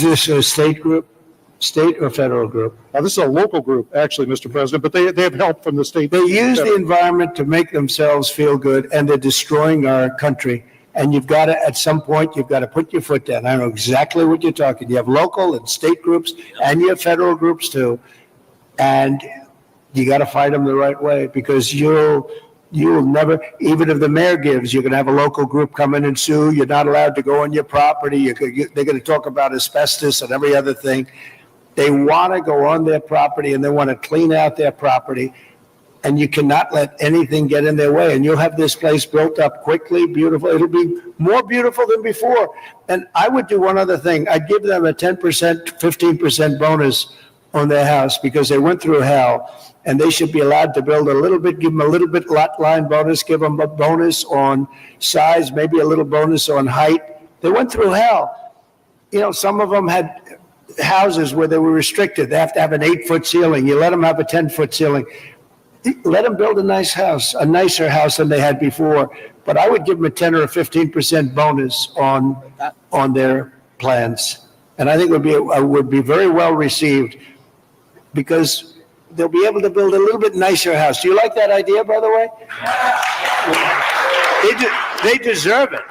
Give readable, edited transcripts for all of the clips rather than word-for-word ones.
this a state group? State or federal group? This is a local group, actually, Mr. President, but they have help from the state. They use the environment to make themselves feel good, and they're destroying our country. And you've got to, at some point, you've got to put your foot down. I know exactly what you're talking. You have local and state groups, and you have federal groups too. And you got to fight them the right way, because you'll never, even if the mayor gives, you're going to have a local group come in and sue. You're not allowed to go on your property. They're going to talk about asbestos and every other thing. They want to go on their property, and they want to clean out their property. And you cannot let anything get in their way. And you'll have this place built up quickly, beautiful. It'll be more beautiful than before. And I would do one other thing. I'd give them a 10%, 15% bonus on their house, because they went through hell. And they should be allowed to build a little bit, give them a little bit lot line bonus, give them a bonus on size, maybe a little bonus on height. They went through hell. You know, some of them had houses where they were restricted. They have to have an 8-foot ceiling. You let them have a 10-foot ceiling. Let them build a nice house, a nicer house than they had before. But I would give them a 10 or a 15% bonus on their plans. And I think it would be very well received, because they'll be able to build a little bit nicer house. Do you like that idea, by the way? They deserve it.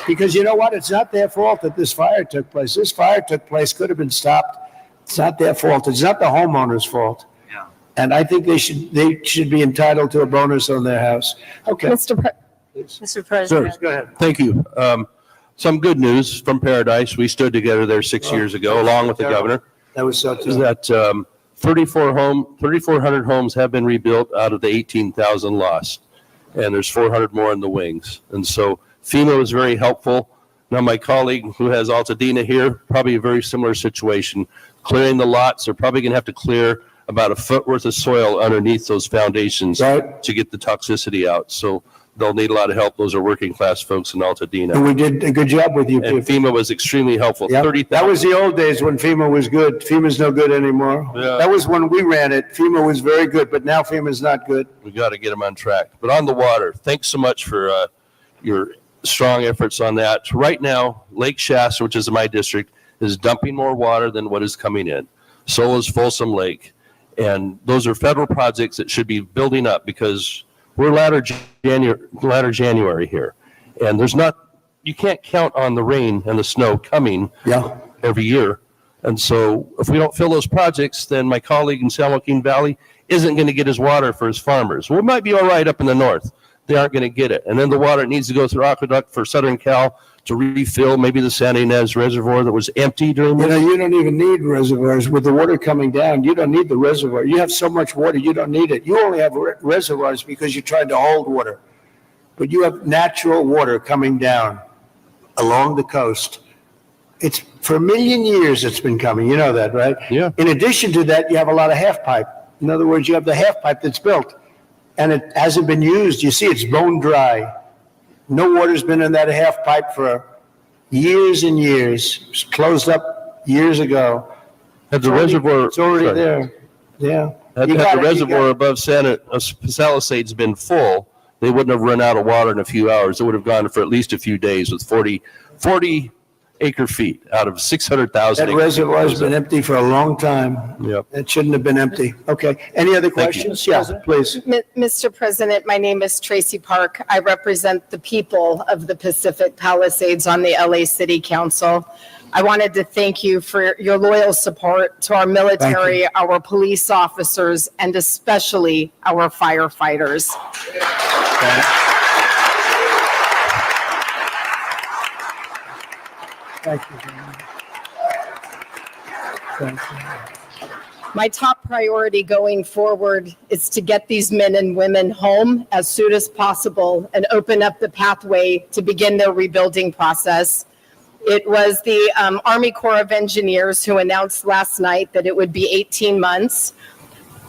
Because you know what? It's not their fault that this fire took place. This fire took place, could have been stopped. It's not their fault. It's not the homeowner's fault. Yeah. And I think they should be entitled to a bonus on their house. Okay. Mr. President. Sure. Go ahead. Thank you. Some good news from Paradise. We stood together there 6 years ago, along with the governor. That was so tough. Is that 3,400 homes have been rebuilt out of the 18,000 lost, and there's 400 more in the wings. And so FEMA was very helpful. Now my colleague who has Altadena here, probably a very similar situation. Clearing the lots, they're probably going to have to clear about a foot worth of soil underneath those foundations to get the toxicity out. So they'll need a lot of help. Those are working class folks in Altadena. And we did a good job with you people. And FEMA was extremely helpful. Yep. That was the old days when FEMA was good. FEMA's no good anymore. Yeah. That was when we ran it. FEMA was very good, but now FEMA's not good. We got to get them on track. But on the water, thanks so much for your strong efforts on that. Right now, Lake Shasta, which is in my district, is dumping more water than what is coming in. So is Folsom Lake. And those are federal projects that should be building up, because we're latter January here. And you can't count on the rain and the snow coming every year. And so if we don't fill those projects, then my colleague in San Joaquin Valley isn't going to get his water for his farmers. We might be all right up in the north. They aren't going to get it. And then the water needs to go through aqueduct for Southern Cal to refill maybe the Santa Ynez Reservoir that was empty during the... You don't even need reservoirs. With the water coming down, you don't need the reservoir. You have so much water, you don't need it. You only have reservoirs because you're trying to hold water. But you have natural water coming down along the coast. It's for a million years it's been coming. You know that, right? Yeah. In addition to that, you have a lot of half pipe. In other words, you have the half pipe that's built, and it hasn't been used. You see, it's bone dry. No water's been in that half pipe for years and years. It was closed up years ago. Had the reservoir... It's already there. Yeah. Had the reservoir above Palisades been full, they wouldn't have run out of water in a few hours. It would have gone for at least a few days with 40 acre feet out of 600,000 That reservoir's been empty for a long time. Yep. It shouldn't have been empty. Okay. Any other questions? Yeah, please. Mr. President, my name is Tracy Park. I represent the people of the Pacific Palisades on the LA City Council. I wanted to thank you for your loyal support to our military, our police officers, and especially our firefighters. Thank you. Thank you. My top priority going forward is to get these men and women home as soon as possible and open up the pathway to begin their rebuilding process. It was the Army Corps of Engineers who announced last night that it would be 18 months.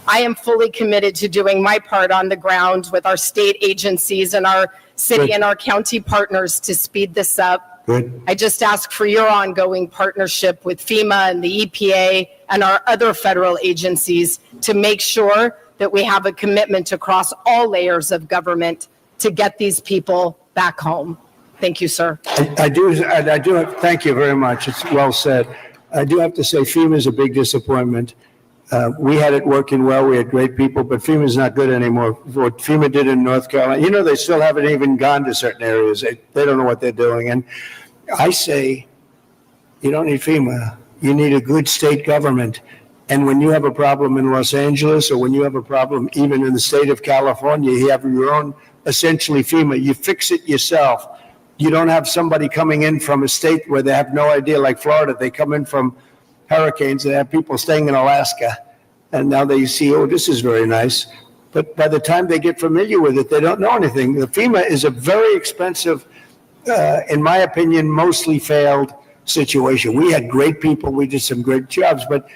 I am fully committed to doing my part on the ground with our state agencies and our city and our county partners to speed this up. Good. I just ask for your ongoing partnership with FEMA and the EPA and our other federal agencies to make sure that we have a commitment across all layers of government to get these people back home. Thank you, sir. I do. Thank you very much. It's well said. I do have to say FEMA is a big disappointment. We had it working well. We had great people, but FEMA's not good anymore. What FEMA did in North Carolina, you know, they still haven't even gone to certain areas. They don't know what they're doing. And I say, you don't need FEMA. You need a good state government. And when you have a problem in Los Angeles, or when you have a problem even in the state of California, you have your own, essentially FEMA. You fix it yourself. You don't have somebody coming in from a state where they have no idea, like Florida. They come in from hurricanes. They have people staying in Alaska. And now they see, oh, this is very nice. But by the time they get familiar with it, they don't know anything. The FEMA is a very expensive, in my opinion, mostly failed situation. We had great people. We did some great jobs. But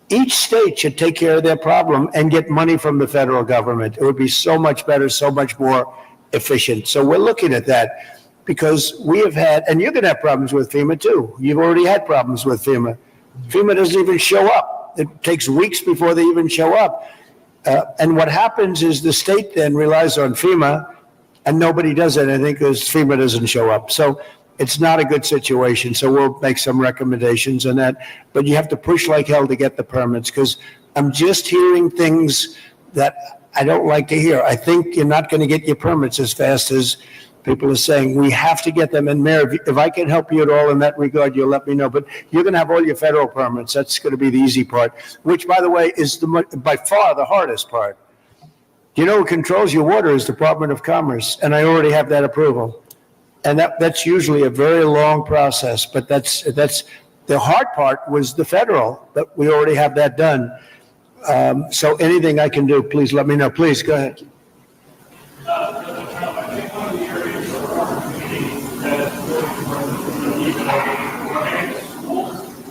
each state should take care of their problem and get money from the federal government. It would be so much better, so much more efficient. So we're looking at that because we have had, and you're going to have problems with FEMA too. You've already had problems with FEMA. FEMA doesn't even show up. It takes weeks before they even show up. And what happens is the state then relies on FEMA and nobody does anything because FEMA doesn't show up. So it's not a good situation. So we'll make some recommendations on that. But you have to push like hell to get the permits because I'm just hearing things that I don't like to hear. I think you're not going to get your permits as fast as people are saying. We have to get them. And Mayor, if I can help you at all in that regard, you'll let me know. But you're going to have all your federal permits. That's going to be the easy part, which, by the way, is by far the hardest part. You know who controls your water is Department of Commerce, and I already have that approval. And that's usually a very long process, but that's the hard part was the federal, but we already have that done. So anything I can do, please let me know. Please, go ahead.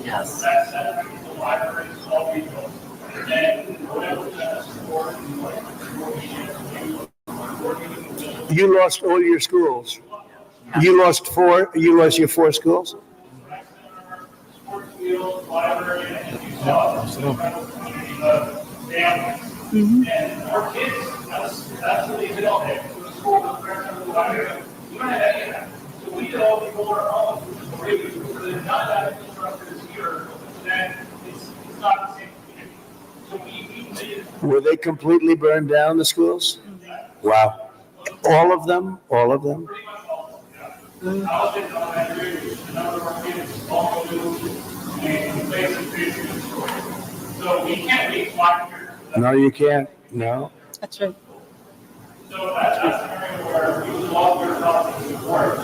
Yes. You lost all your schools. You lost your 4 schools? Sports field, library, and you saw families. And our kids, that's what they did all day. So the school was very much the library. We don't have any of that. So we did all before our homes, which is great. So there's not that infrastructure is here, then it's not the same community. So we made it. Were they completely burned down, the schools? Wow. All of them? All of them? Pretty much all of them, yeah. I was in elementary, a number of our kids all moved, and the place is basically destroyed. So we can't wait 5 years. No, you can't. No. That's right. So that's an area where we would love your help and support.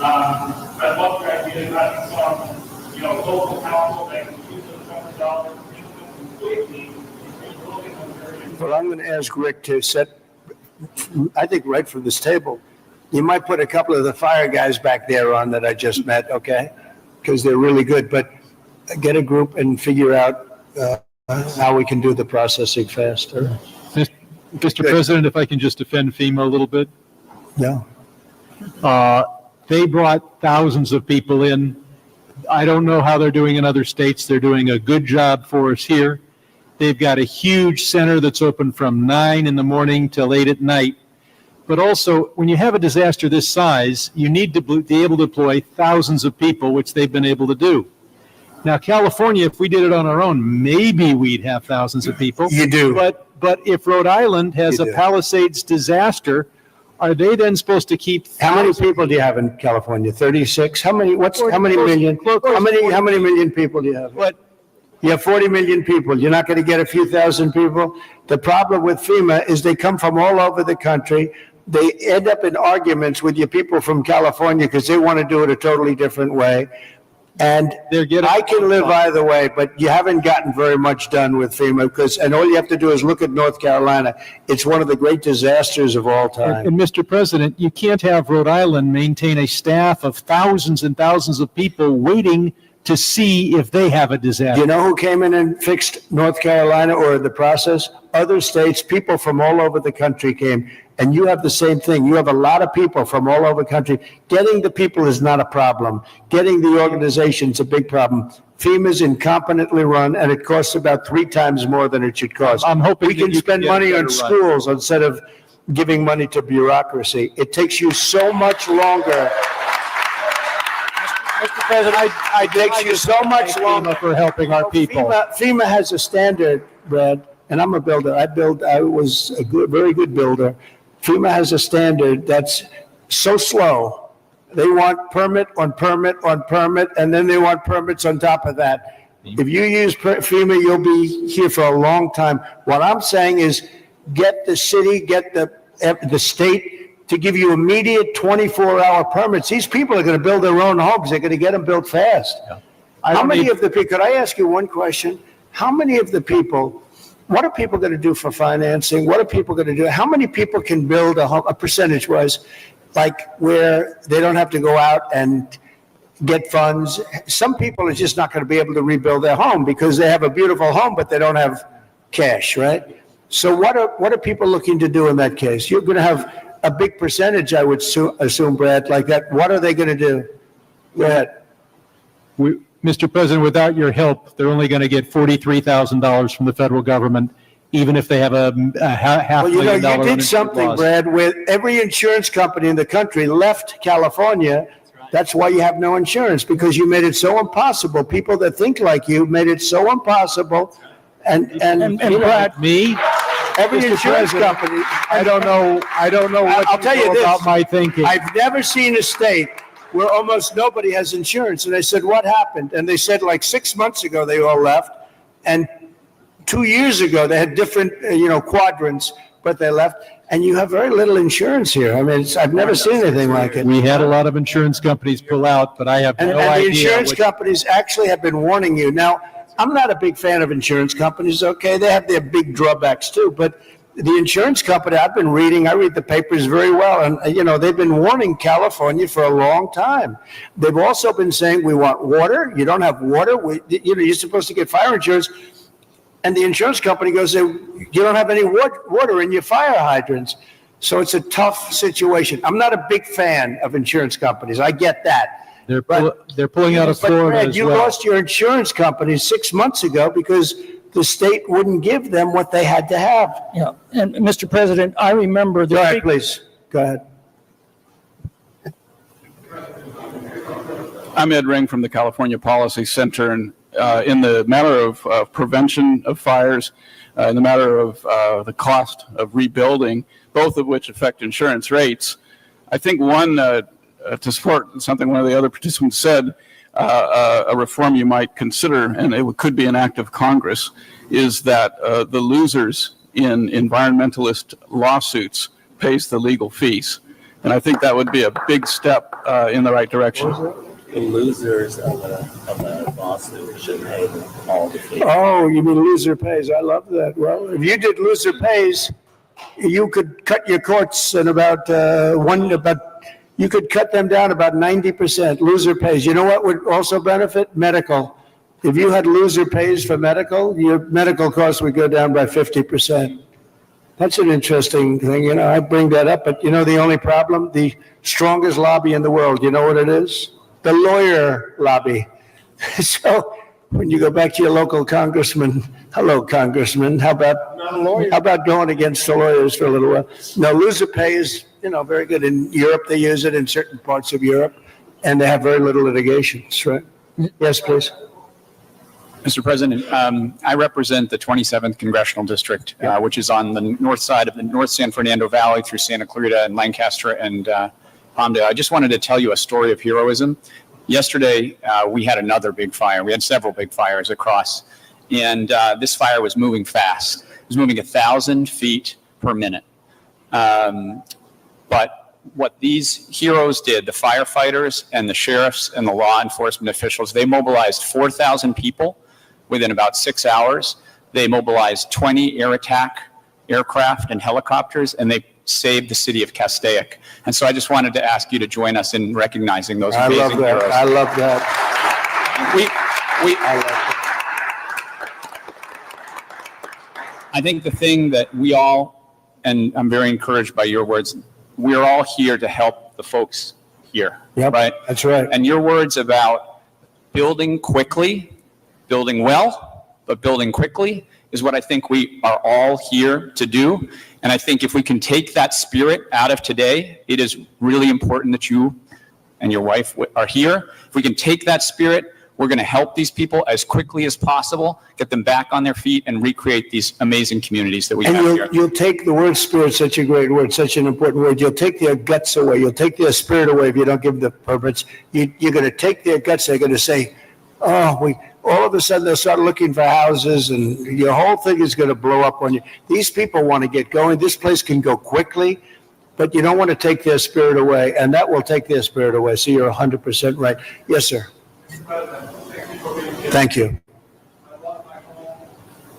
I'd love your idea of having some, local council that can use those $100 completely. Well, I'm going to ask Rick to set, I think right from this table, you might put a couple of the fire guys back there on that I just met, okay? Because they're really good, but get a group and figure out how we can do the processing faster. Mr. Good. President, if I can just defend FEMA a little bit. Yeah. They brought thousands of people in. I don't know how they're doing in other states. They're doing a good job for us here. They've got a huge center that's open from 9 in the morning till 8 at night. But also, when you have a disaster this size, you need to be able to deploy thousands of people, which they've been able to do. Now, California, if we did it on our own, maybe we'd have thousands of people. You do. But if Rhode Island has You a do. Palisades disaster, are they then supposed to keep? How many people do you have in California? 36? How many million? Close How to many million people do you have? But You have 40 million people. You're not going to get a few thousand people. The problem with FEMA is they come from all over the country. They end up in arguments with your people from California because they want to do it a totally different way. And They're getting- I can live either way, but you haven't gotten very much done with FEMA and all you have to do is look at North Carolina. It's one of the great disasters of all time. And Mr. President, you can't have Rhode Island maintain a staff of thousands and thousands of people waiting to see if they have a Do you disaster. know who came in and fixed North Carolina or the process? Other states, people from all over the country came. And you have the same thing. You have a lot of people from all over the country. Getting the people is not a problem. Getting the organization is a big problem. FEMA's incompetently run, and it costs about 3 times more than it should cost. I'm hoping we that can you spend can get money a on better run. schools instead of giving money to bureaucracy. It takes you so much longer. Mr. President, I Takes you so much longer. for helping our people. FEMA has a standard, Brad, and I'm a builder. I was a very good builder. FEMA has a standard that's so slow. They want permit on permit on permit, and then they want permits on top of that. If you use FEMA, you'll be here for a long time. What I'm saying is get the city, get the state to give you immediate 24-hour permits. These people are going to build their own homes. They're going to get them built fast. How many of the people, could I ask you one question? How many of the people, what are people going to do for financing? What are people going to do? How many people can build a home, a percentage-wise, like where they don't have to go out and get funds? Some people are just not going to be able to rebuild their home because they have a beautiful home, but they don't have cash, right? So what are people looking to do in that case? You're going to have a big percentage, I would assume, Brad, like that. What are they going to do? Go ahead. Mr. President, without your help, they're only going to get $43,000 from the federal government, even if they have a half Well, million dollar. you did something, loss. Brad, with every insurance company in the country left California. That's why you have no insurance, because you made it so impossible. People that think like you made it so impossible. And Brad, me? every Mr. insurance President, company. I don't know what I'll you tell you know this. about my thinking. I've never seen a state where almost nobody has insurance. And I said, what happened? And they said like 6 months ago, they all left. And 2 years ago, they had different, quadrants, but they left. And you have very little insurance here. I mean, I've never seen anything like it. We had a lot of insurance companies pull out, but I have And no the idea. insurance companies actually have been warning you. Now, I'm not a big fan of insurance companies, okay? They have their big drawbacks too, but the insurance company, I read the papers very well, and, they've been warning California for a long time. They've also been saying, we want water. You don't have water. You're supposed to get fire insurance. And the insurance company goes, you don't have any water in your fire hydrants. So it's a tough situation. I'm not a big fan of insurance companies. I get that. They're pulling out of But Florida Brad, as you well. lost your insurance company 6 months ago because the state wouldn't give them what they had to have. Yeah, and Mr. President, I remember Go ahead, the, please. Go ahead. I'm Ed Ring from the California Policy Center, and in the matter of prevention of fires, in the matter of the cost of rebuilding, both of which affect insurance rates, I think one, to support something one of the other participants said, a reform you might consider, and it could be an act of Congress, is that the losers in environmentalist lawsuits pays the legal fees. And I think that would be a big step in the right direction. The losers of a lawsuit should pay all the fees. Oh, you mean loser pays. I love that. Well, if you did loser pays, you could cut your courts in you could cut them down about 90%. Loser pays. You know what would also benefit? Medical. If you had loser pays for medical, your medical costs would go down by 50%. That's an interesting thing. I bring that up, but the only problem, the strongest lobby in the world, you know what it is? The lawyer lobby. So when you go back to your local congressman, hello, congressman, how about going against the lawyers for a little while? No, loser pay is, very good. In Europe, they use it in certain parts of Europe, and they have very little litigations, right? Yes, please. Mr. President, I represent the 27th Congressional District, which is on the north side of the North San Fernando Valley through Santa Clarita and Lancaster and Palmdale. I just wanted to tell you a story of heroism. Yesterday, we had another big fire. We had several big fires across, and this fire was moving fast. It was moving 1,000 feet per minute. But what these heroes did, the firefighters and the sheriffs and the law enforcement officials, they mobilized 4,000 people within about 6 hours. They mobilized 20 air attack aircraft and helicopters, and they saved the city of Castaic. And so I just wanted to ask you to join us in recognizing those amazing heroes. I love that. I think the thing that we all, and I'm very encouraged by your words, we're all here to help the folks here, Yep, right? that's right. And your words about building quickly, building well, but building quickly is what I think we are all here to do. And I think if we can take that spirit out of today, it is really important that you and your wife are here. If we can take that spirit, we're going to help these people as quickly as possible, get them back on their feet, and recreate these amazing communities that we have here. And you'll take the word spirit, such a great word, such an important word. You'll take their guts away. You'll take their spirit away if you don't give them the purpose. You're going to take their guts. They're going to say, all of a sudden they'll start looking for houses, and your whole thing is going to blow up on you. These people want to get going. This place can go quickly, but you don't want to take their spirit away, and that will take their spirit away. So you're 100% right. Yes, sir. Thank you. I lost my home.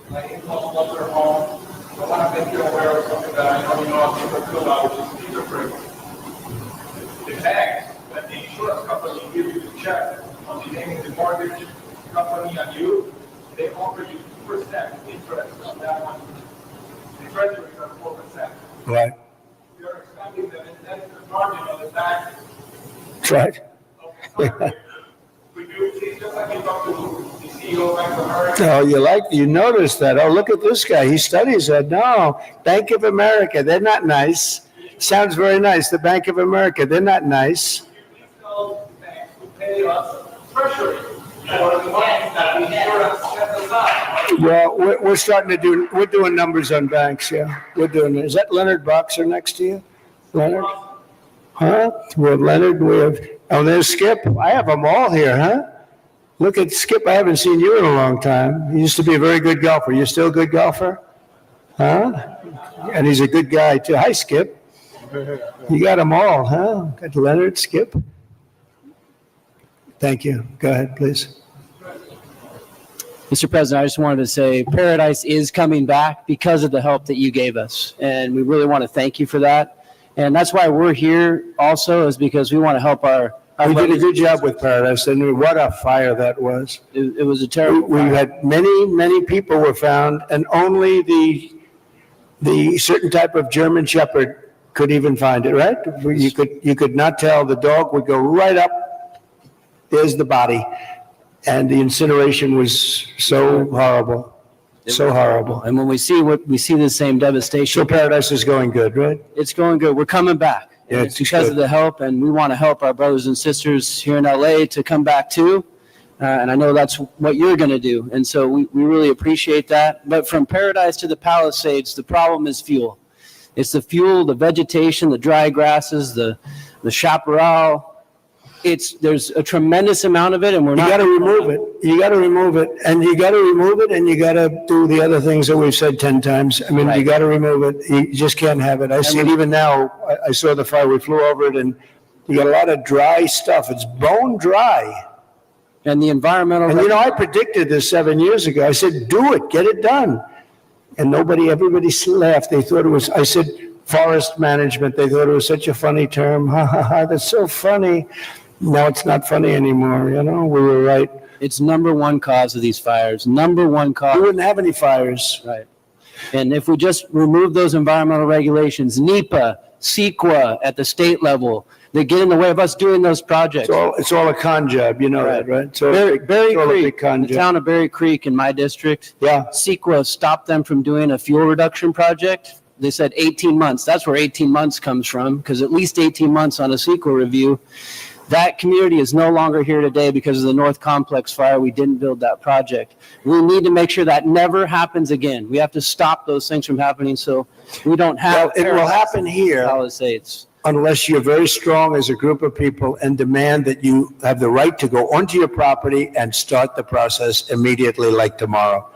My in-laws lost their home. I want to make you aware of something that I know you know people filled out, which is fingerprint. The tax that the insurance company gives you to check on the name of the mortgage company and you, they offer you 2% interest on that one. The treasury is at 4%. Right. You're expecting that that's the margin on the back. That's right. Okay. Would you please just like you talk to the CEO of Bank of America? Oh, you noticed that. Oh, look at this guy. He studies that. No, Bank of America, they're not nice. Sounds very nice. The Bank of America, they're not nice. Please tell the banks to pay us treasury for the money that the insurance set aside. Well, we're doing numbers on banks, yeah. We're doing it. Is that Leonard Boxer next to you? Leonard? Huh? We have Leonard, there's Skip. I have them all here, huh? Look at Skip. I haven't seen you in a long time. He used to be a very good golfer. You still a good golfer? Huh? And he's a good guy, too. Hi, Skip. You got them all, huh? Got Leonard, Skip. Thank you. Go ahead, please. Mr. President, I just wanted to say Paradise is coming back because of the help that you gave us. And we really want to thank you for that. And that's why we're here also, is because we want to help our We did a good job with Paradise, and what a fire that was. it was a terrible We fire. had many people were found, and only the certain type of German Shepherd could even find it, right? You could not tell. The dog would go right up. There's the body. And the incineration was so horrible. So horrible. And when we see the same devastation. So Paradise is going good, right? It's going good. We're coming back. Yeah, And it's because good. of the help, and we want to help our brothers and sisters here in LA to come back too. And I know that's what you're going to do. And so we really appreciate that. But from Paradise to the Palisades, the problem is fuel. It's the fuel, the vegetation, the dry grasses, the chaparral. There's a tremendous amount of it, and we're You not. got to remove it. You got to remove it, and you got to remove it, and you got to do the other things that we've said 10 times. I mean, you Right. got to remove it. You just can't have it. I see it even now. I saw the fire. We flew over it, and you got a lot of dry stuff. It's bone dry. And the environmental. And I predicted this 7 years ago. I said, do it, get it done. And everybody laughed. They thought it was, I said, forest management. They thought it was such a funny term. Ha ha ha, that's so funny. No, it's not funny anymore. We were right. It's number one cause of these fires. Number one cause. We wouldn't have any fires. Right. And if we just remove those environmental regulations, NEPA, CEQA at the state level, they get in the way of us doing those projects. It's all a con job, you know that, right? So Berry it's all a big Creek, con the job. town of Berry Creek in my district, Yeah, CEQA stopped them from doing a fuel reduction project. They said 18 months. That's where 18 months comes from, because at least 18 months on a CEQA review. That community is no longer here today because of the North Complex fire. We didn't build that project. We need to make sure that never happens again. We have to stop those things from happening so we don't have. well, it will happen here Palisades. unless you're very strong as a group of people and demand that you have the right to go onto your property and start the process immediately, like tomorrow.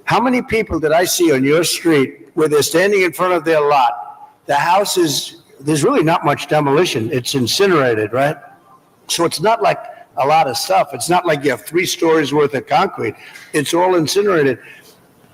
How many people did I see on your street where they're standing in front of their lot? The house there's really not much demolition. It's incinerated, right? So it's not like a lot of stuff. It's not like you have 3 stories worth of concrete. It's all incinerated.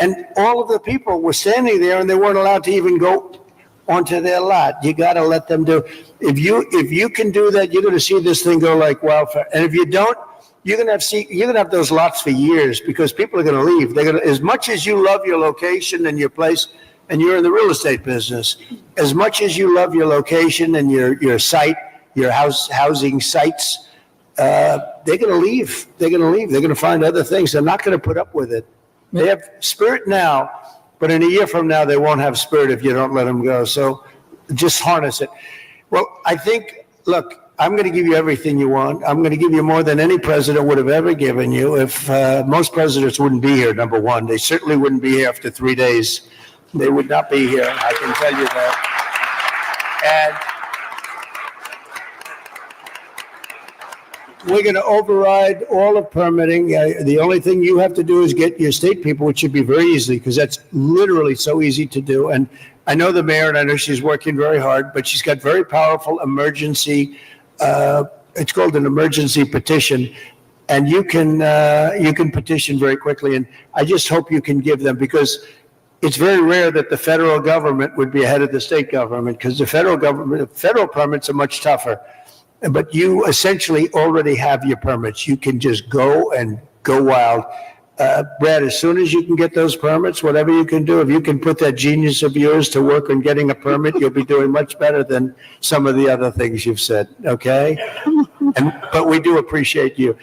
And all of the people were standing there and they weren't allowed to even go onto their lot. You got to let them do. If you can do that, you're going to see this thing go like wildfire. And if you don't, you're going to have those lots for years because people are going to leave. They're going to, as much as you love your location and your place, and you're in the real estate business, as much as you love your location and your site, your housing sites, they're going to leave. They're going to leave. They're going to find other things. They're not going to put up with it. They have spirit now, but in a year from now, they won't have spirit if you don't let them go. So just harness it. Well, I think, look, I'm going to give you everything you want. I'm going to give you more than any president would have ever given you. If most presidents wouldn't be here, number one, they certainly wouldn't be here after 3 days. They would not be here. I can tell you that. And we're going to override all of permitting. The only thing you have to do is get your state people, which should be very easy, because that's literally so easy to do. And I know the mayor, and I know she's working very hard, but she's got very powerful emergency. It's called an emergency petition, and you can petition very quickly. And I just hope you can give them, because it's very rare that the federal government would be ahead of the state government, because the federal permits are much tougher. But you essentially already have your permits. You can just go and go wild. Brad, as soon as you can get those permits, whatever you can do, if you can put that genius of yours to work on getting a permit, you'll be doing much better than some of the other things you've said, okay? But we do appreciate you.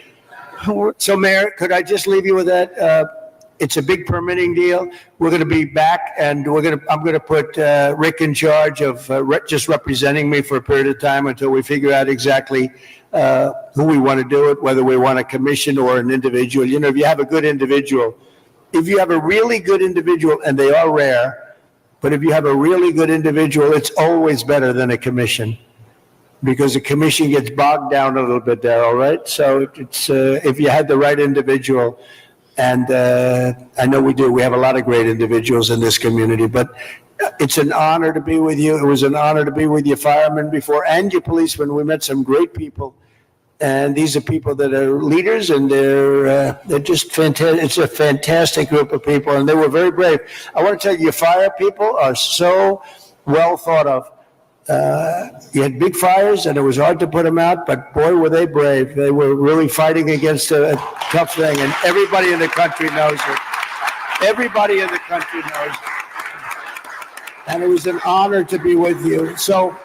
So, Mayor, could I just leave you with that? It's a big permitting deal. We're going to be back, and I'm going to put Rick in charge of just representing me for a period of time until we figure out exactly who we want to do it, whether we want a commission or an individual. You know, if you have a good individual, if you have a really good individual, and they are rare, but if you have a really good individual, it's always better than a commission, because a commission gets bogged down a little bit there, all right? So it's if you had the right individual. And I know we do. We have a lot of great individuals in this community, but it's an honor to be with you. It was an honor to be with your firemen before and your policemen. We met some great people, and these are people that are leaders, and they're just fantastic. It's a fantastic group of people, and they were very brave. I want to tell you, your fire people are so well thought of. You had big fires, and it was hard to put them out, but boy, were they brave. They were really fighting against a tough thing, and everybody in the country knows it. Everybody in the country knows it. And it was an honor to be with you. So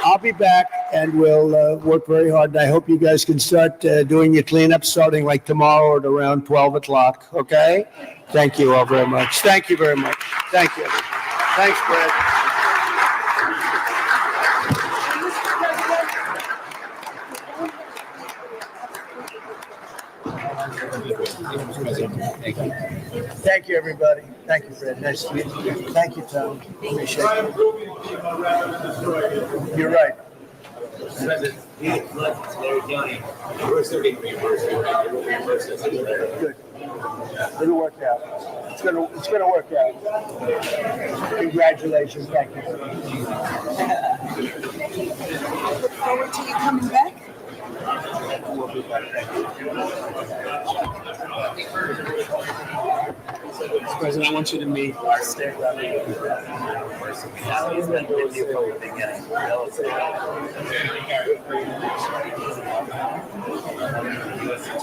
I'll be back, and we'll work very hard. And I hope you guys can start doing your cleanup starting like tomorrow at around 12 o'clock, okay? Thank you all very much. Thank you very much. Thank you. Thanks, Brad. Thank you, everybody. Thank you, Fred. Nice to meet you. Thank you, Tom. Appreciate it. You're right. Good. It'll work out. It's gonna work out. Congratulations. Thank you. Look forward to you coming back. We'll be back. Thank you. Mr. President, I want you to meet our state representative. He's been with you from the beginning. U.S.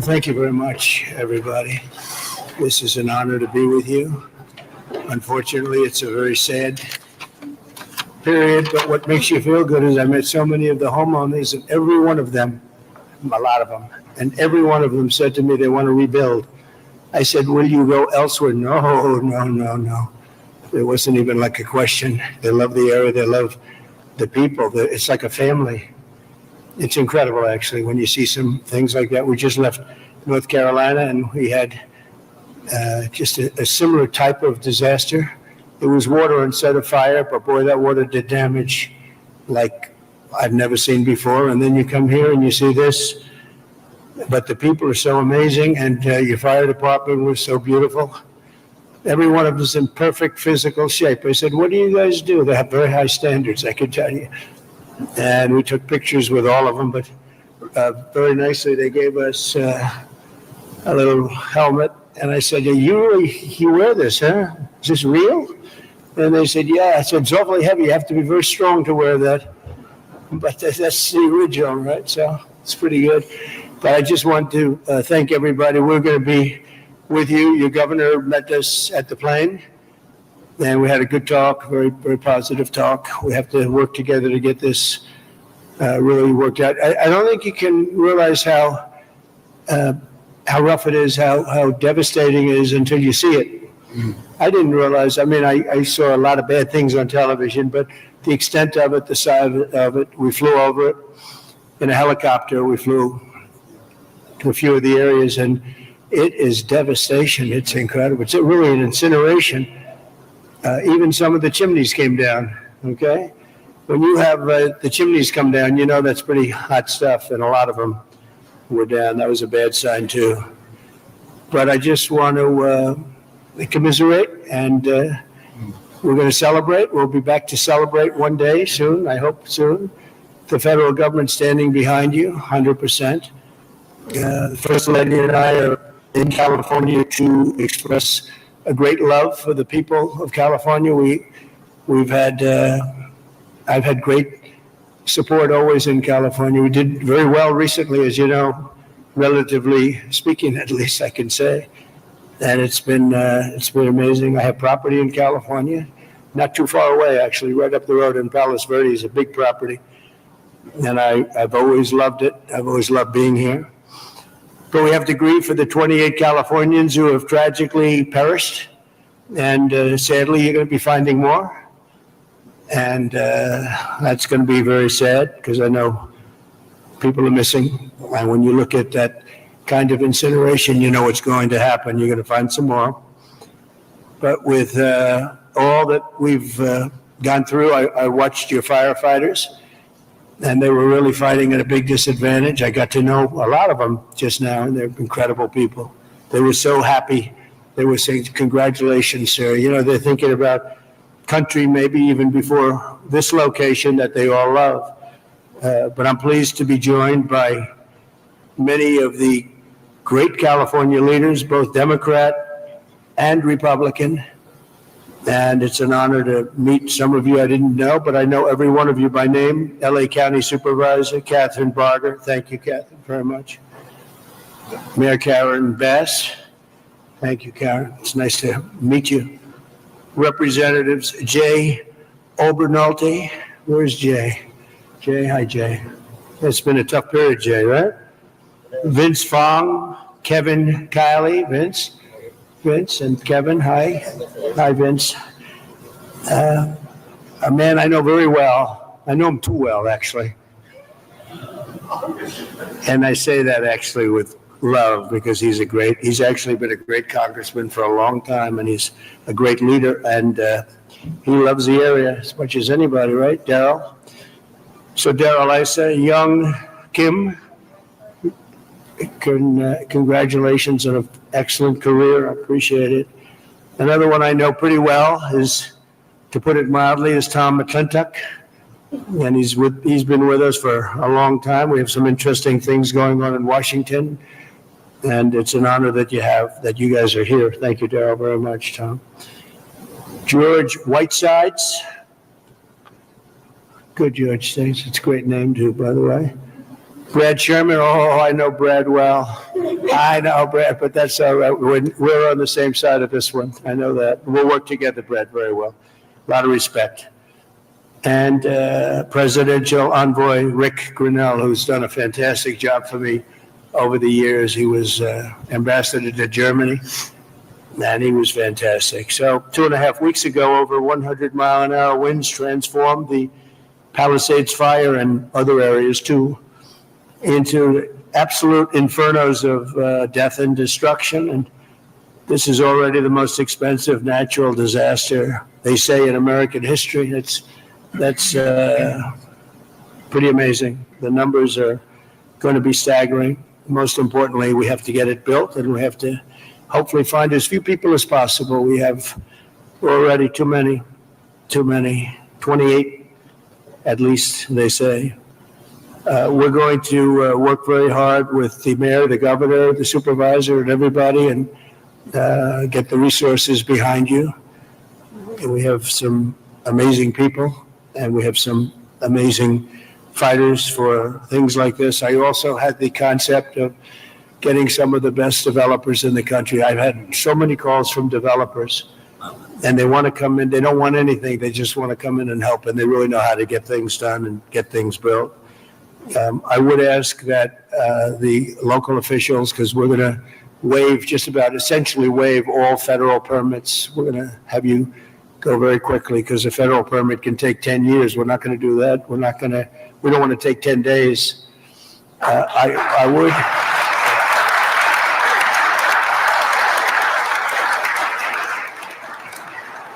Thank you very much, everybody. This is an honor to be with you. Unfortunately, it's a very sad period, but what makes you feel good is I met so many of the homeowners, and every one of them, a lot of them, and every one of them said to me they want to rebuild. I said, will you go elsewhere? No. It wasn't even like a question. They love the area. They love the people. It's like a family. It's incredible, actually, when you see some things like that. We just left North Carolina, and we had just a similar type of disaster. It was water instead of fire, but boy, that water did damage like I've never seen before. And then you come here and you see this, but the people are so amazing, and your fire department was so beautiful. Every one of us in perfect physical shape. I said, what do you guys do? They have very high standards, I could tell you. And we took pictures with all of them, but very nicely they gave us a little helmet. And I said, you wear this, huh? Is this real? And they said, yeah. I said, it's awfully heavy. You have to be very strong to wear that. But that's the original, right? So it's pretty good. But I just want to thank everybody. We're going to be with you. Your governor met us at the plane, and we had a good talk, very, very positive talk. We have to work together to get this really worked out. I don't think you can realize how rough it is, how devastating it is until you see it. I didn't realize, I saw a lot of bad things on television, but the extent of it, the size of it, we flew over it in a helicopter. We flew to a few of the areas, and it is devastation. It's incredible. It's really an incineration. Even some of the chimneys came down, okay? When you have the chimneys come down, you know that's pretty hot stuff, and a lot of them were down. That was a bad sign, too. But I just want to commiserate, and we're going to celebrate. We'll be back to celebrate one day soon, I hope soon. The federal government standing behind you, 100%. The First Lady and I are in California to express a great love for the people of California. We've had, I've had great support always in California. We did very well recently, as you know, relatively speaking, at least I can say. And it's been amazing. I have property in California, not too far away, actually, right up the road in Palos Verdes, a big property. And I've always loved it. I've always loved being here. But we have to grieve for the 28 Californians who have tragically perished. And sadly, you're going to be finding more. And that's going to be very sad, because I know people are missing. And when you look at that kind of incineration, you know what's going to happen. You're going to find some more. But with all that we've gone through, I watched your firefighters, and they were really fighting at a big disadvantage. I got to know a lot of them just now, and they're incredible people. They were so happy. They were saying, congratulations, sir. You know, they're thinking about country maybe even before this location that they all love. But I'm pleased to be joined by many of the great California leaders, both Democrat and Republican. And it's an honor to meet some of you I didn't know, but I know every one of you by name. LA County Supervisor Catherine Barger. Thank you, Catherine, very much. Mayor Karen Bass. Thank you, Karen. It's nice to meet you. Representatives Jay Obernolte. Where's Jay? Jay, hi, Jay. It's been a tough period, Jay, right? Vince Fong, Kevin Kiley, Vince and Kevin, hi. Hi, Vince. A man I know very well. I know him too well, actually. And I say that actually with love, because he's actually been a great congressman for a long time, and he's a great leader, and he loves the area as much as anybody, right, Daryl? So Daryl, I say, young Kim, congratulations on an excellent career. I appreciate it. Another one I know pretty well is, to put it mildly, is Tom McClintock. And he's been with us for a long time. We have some interesting things going on in Washington. And it's an honor that you guys are here. Thank you, Daryl, very much, Tom. George Whitesides. Good, George. Thanks. It's a great name, too, by the way. Brad Sherman, oh, I know Brad well. I know Brad, but that's all right. We're on the same side of this one. I know that. We'll work together, Brad, very well. A lot of respect. And Presidential Envoy Rick Grinnell, who's done a fantastic job for me over the years. He was ambassador to Germany, and he was fantastic. So 2.5 weeks ago, over 100-mile-an-hour winds transformed the Palisades fire and other areas too into absolute infernos of death and destruction. And this is already the most expensive natural disaster, they say, in American history. That's pretty amazing. The numbers are going to be staggering. Most importantly, we have to get it built, and we have to hopefully find as few people as possible. We have already too many, 28 at least, they say. We're going to work very hard with the mayor, the governor, the supervisor, and everybody, and get the resources behind you. And we have some amazing people, and we have some amazing fighters for things like this. I also had the concept of getting some of the best developers in the country. I've had so many calls from developers, and they want to come in. They don't want anything. They just want to come in and help, and they really know how to get things done and get things built. I would ask that the local officials, because we're going to waive, just about essentially waive all federal permits. We're going to have you go very quickly, because a federal permit can take 10 years. We're not going to do that. We don't want to take 10 days. I would.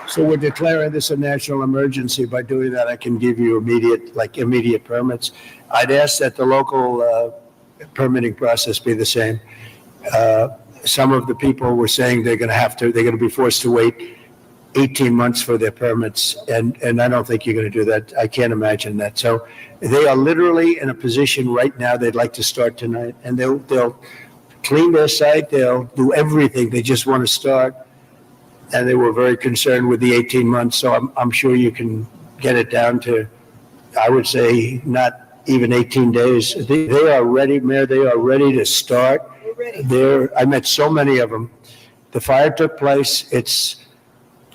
So we're declaring this a national emergency. By doing that, I can give you immediate permits. I'd ask that the local permitting process be the same. Some of the people were saying they're going to be forced to wait 18 months for their permits, and I don't think you're going to do that. I can't imagine that. So they are literally in a position right now, they'd like to start tonight, and they'll clean their site, they'll do everything, they just want to start, and they were very concerned with the 18 months, so I'm sure you can get it down to, I would say, not even 18 days. They are ready, Mayor, they are ready to start. I met so many of them. The fire took place, it's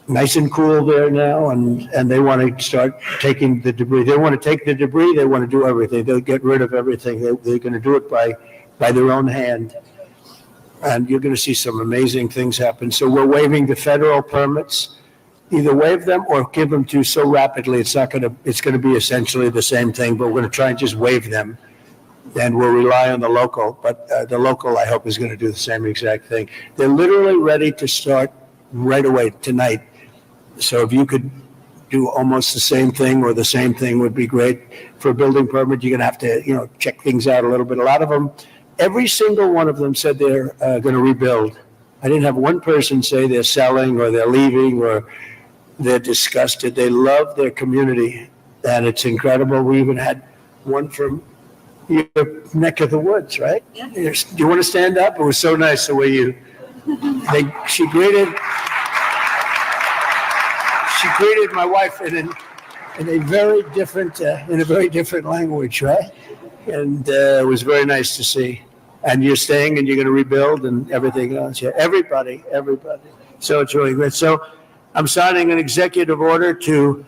nice and cool there now, and they want to start taking the debris. They want to take the debris, they want to do everything. They'll get rid of everything. They're going to do it by their own hand. And you're going to see some amazing things happen. So we're waiving the federal permits. Either waive them or give them to so rapidly, it's going to be essentially the same thing, but we're going to try and just waive them. And we'll rely on the local, but the local, I hope, is going to do the same exact thing. They're literally ready to start right away tonight. So if you could do almost the same thing or the same thing would be great. For a building permit, you're going to have to, check things out a little bit. A lot of them, every single one of them said they're going to rebuild. I didn't have one person say they're selling or they're leaving or they're disgusted. They love their community, and it's incredible. We even had one from your neck of the woods, right? Yeah. Do you want to stand up? It was so nice the way she greeted my wife in a very different language, right? And it was very nice to see. And you're staying and you're going to rebuild and everything else. Yeah, everybody. So it's really good. So I'm signing an executive order to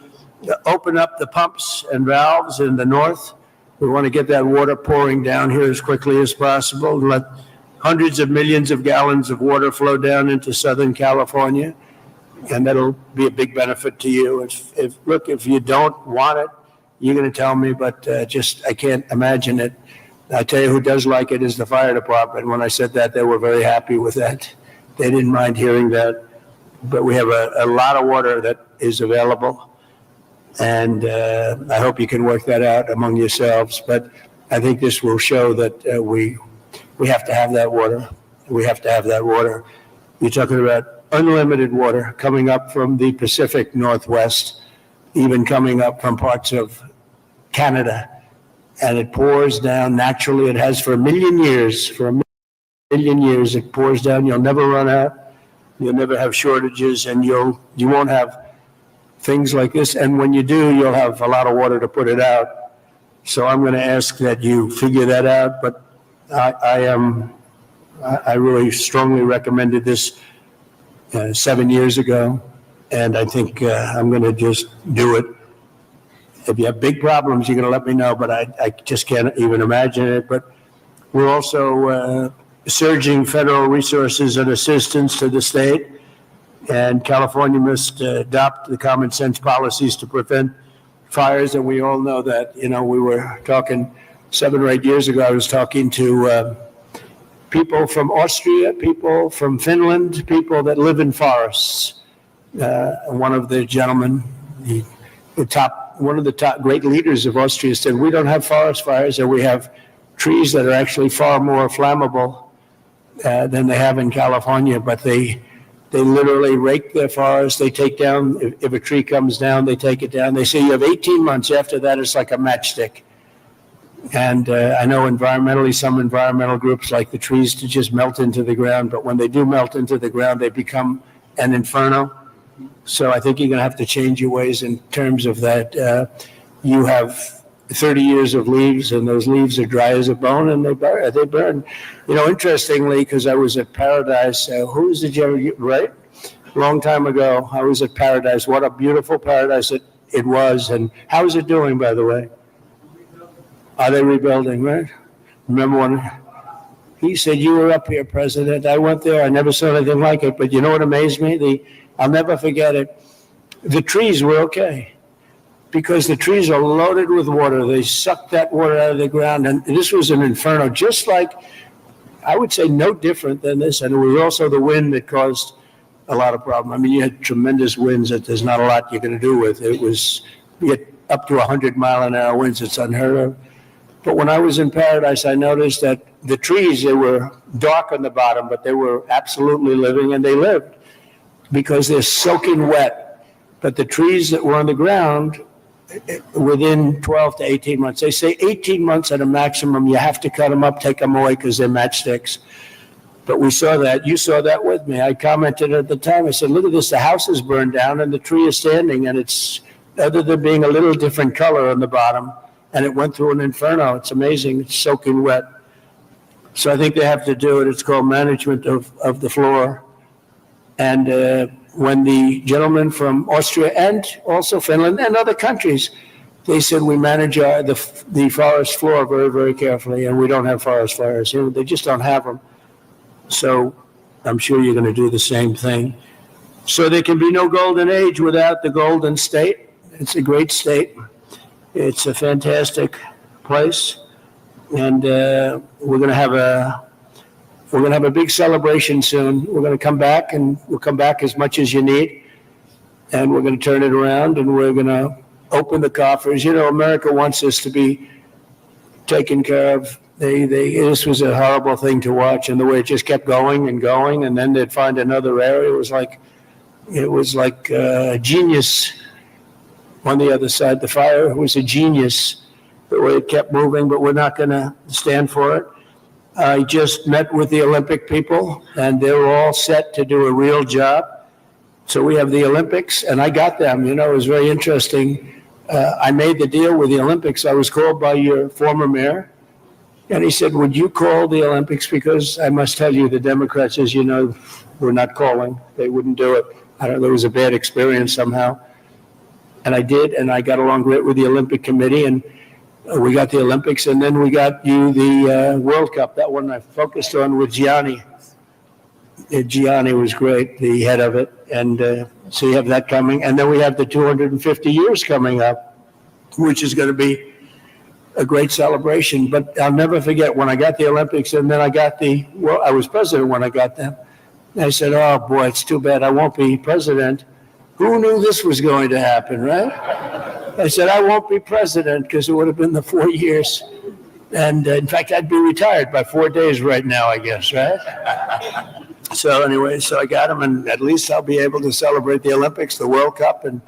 open up the pumps and valves in the north. We want to get that water pouring down here as quickly as possible and let hundreds of millions of gallons of water flow down into Southern California. And that'll be a big benefit to you. If you don't want it, you're going to tell me, but I can't imagine it. I tell you who does like it is the fire department. When I said that, they were very happy with that. They didn't mind hearing that. But we have a lot of water that is available. And I hope you can work that out among yourselves. But I think this will show that we have to have that water. We have to have that water. You're talking about unlimited water coming up from the Pacific Northwest, even coming up from parts of Canada. And it pours down naturally. It has for a million years. It pours down. You'll never run out. You'll never have shortages, and you won't have things like this. And when you do, you'll have a lot of water to put it out. So I'm going to ask that you figure that out, but I really strongly recommended this 7 years ago, and I think I'm going to just do it. If you have big problems, you're going to let me know, but I just can't even imagine it. But we're also surging federal resources and assistance to the state, and California must adopt the common sense policies to prevent fires, and we all know that. You know, we were talking 7 or 8 years ago, I was talking to people from Austria, people from Finland, people that live in forests. One of the gentlemen, one of the top great leaders of Austria said, we don't have forest fires, and we have trees that are actually far more flammable than they have in California, but they literally rake their forests. They take down, if a tree comes down, they take it down. They say you have 18 months. After that, it's like a matchstick. And I know environmentally, some environmental groups like the trees to just melt into the ground, but when they do melt into the ground, they become an inferno. So I think you're going to have to change your ways in terms of that. You have 30 years of leaves, and those leaves are dry as a bone, and they burn. You know, interestingly, because I was at Paradise, who did you, right? A long time ago, I was at Paradise. What a beautiful paradise it was. And how is it doing, by the way? Are they rebuilding, right? Remember when he said, you were up here, President. I went there. I never saw anything like it. But you know what amazed me? I'll never forget it. The trees were okay, because the trees are loaded with water. They suck that water out of the ground. And this was an inferno, just like, I would say no different than this. And it was also the wind that caused a lot of problem. I mean, you had tremendous winds that there's not a lot you can do with. It was, you get up to 100-mile-an-hour winds. It's unheard of. But when I was in Paradise, I noticed that the trees, they were dark on the bottom, but they were absolutely living, and they lived because they're soaking wet. But the trees that were on the ground, within 12 to 18 months, they say 18 months at a maximum, you have to cut them up, take them away, because they're matchsticks. But we saw that. You saw that with me. I commented at the time. I said, look at this. The house is burned down, and the tree is standing, and it's, other than being a little different color on the bottom, and it went through an inferno. It's amazing. It's soaking wet. So I think they have to do it. It's called management of the floor. And when the gentleman from Austria and also Finland and other countries, they said we manage the forest floor very, very carefully, and we don't have forest fires. You know, they just don't have them. So I'm sure you're going to do the same thing. So there can be no golden age without the Golden State. It's a great state. It's a fantastic place, and we're going to have a big celebration soon. We're going to come back, and we'll come back as much as you need, and we're going to turn it around, and we're going to open the coffers. You know, America wants us to be taken care of. This was a horrible thing to watch, and the way it just kept going, and then they'd find another area. It was like a genius. On the other side, the fire was a genius, the way it kept moving, but we're not going to stand for it. I just met with the Olympic people, and they're all set to do a real job. So we have the Olympics, and I got them. You know, it was very interesting. I made the deal with the Olympics. I was called by your former mayor, and he said, would you call the Olympics? Because I must tell you, the Democrats, as you know, were not calling. They wouldn't do it. I don't know, it was a bad experience somehow. And I did, and I got along great with the Olympic Committee, and we got the Olympics, and then we got you the World Cup. That one I focused on with Gianni. Gianni was great, the head of it, and so you have that coming. And then we have the 250 years coming up, which is going to be a great celebration. But I'll never forget when I got the Olympics, and then I was president when I got them. And I said, oh boy, it's too bad I won't be president. Who knew this was going to happen, right? I said, I won't be president because it would have been the 4 years. And in fact, I'd be retired by 4 days right now, I guess, right? So anyway, so I got him, and at least I'll be able to celebrate the Olympics, the World Cup, and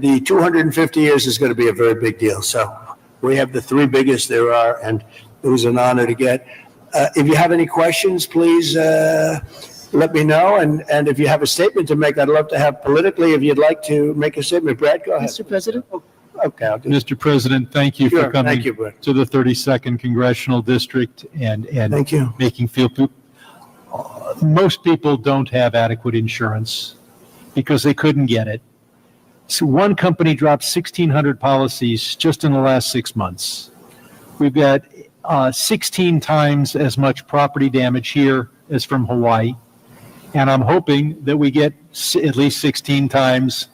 the 250 years is going to be a very big deal. So we have the 3 biggest there are, and it was an honor to get. If you have any questions, please let me know. And if you have a statement to make, I'd love to have politically, if you'd like to make a statement. Brad, go ahead. Mr. President? Okay, I'll do it. Mr. President, thank you for Sure, coming thank you, Brett. to the 32nd Congressional District and Thank you. making most people don't have adequate insurance because they couldn't get it. So one company dropped 1,600 policies just in the last 6 months. We've got 16 times as much property damage here as from Hawaii. And I'm hoping that we get at least 16 times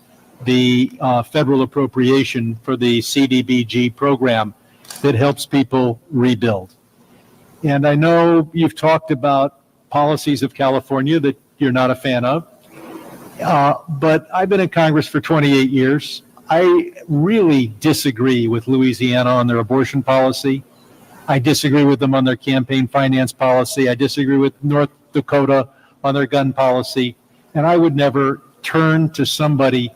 the federal appropriation for the CDBG program that helps people rebuild. And I know you've talked about policies of California that you're not a fan of, but I've been in Congress for 28 years. I really disagree with Louisiana on their abortion policy. I disagree with them on their campaign finance policy. I disagree with North Dakota on their gun policy. And I would never turn to somebody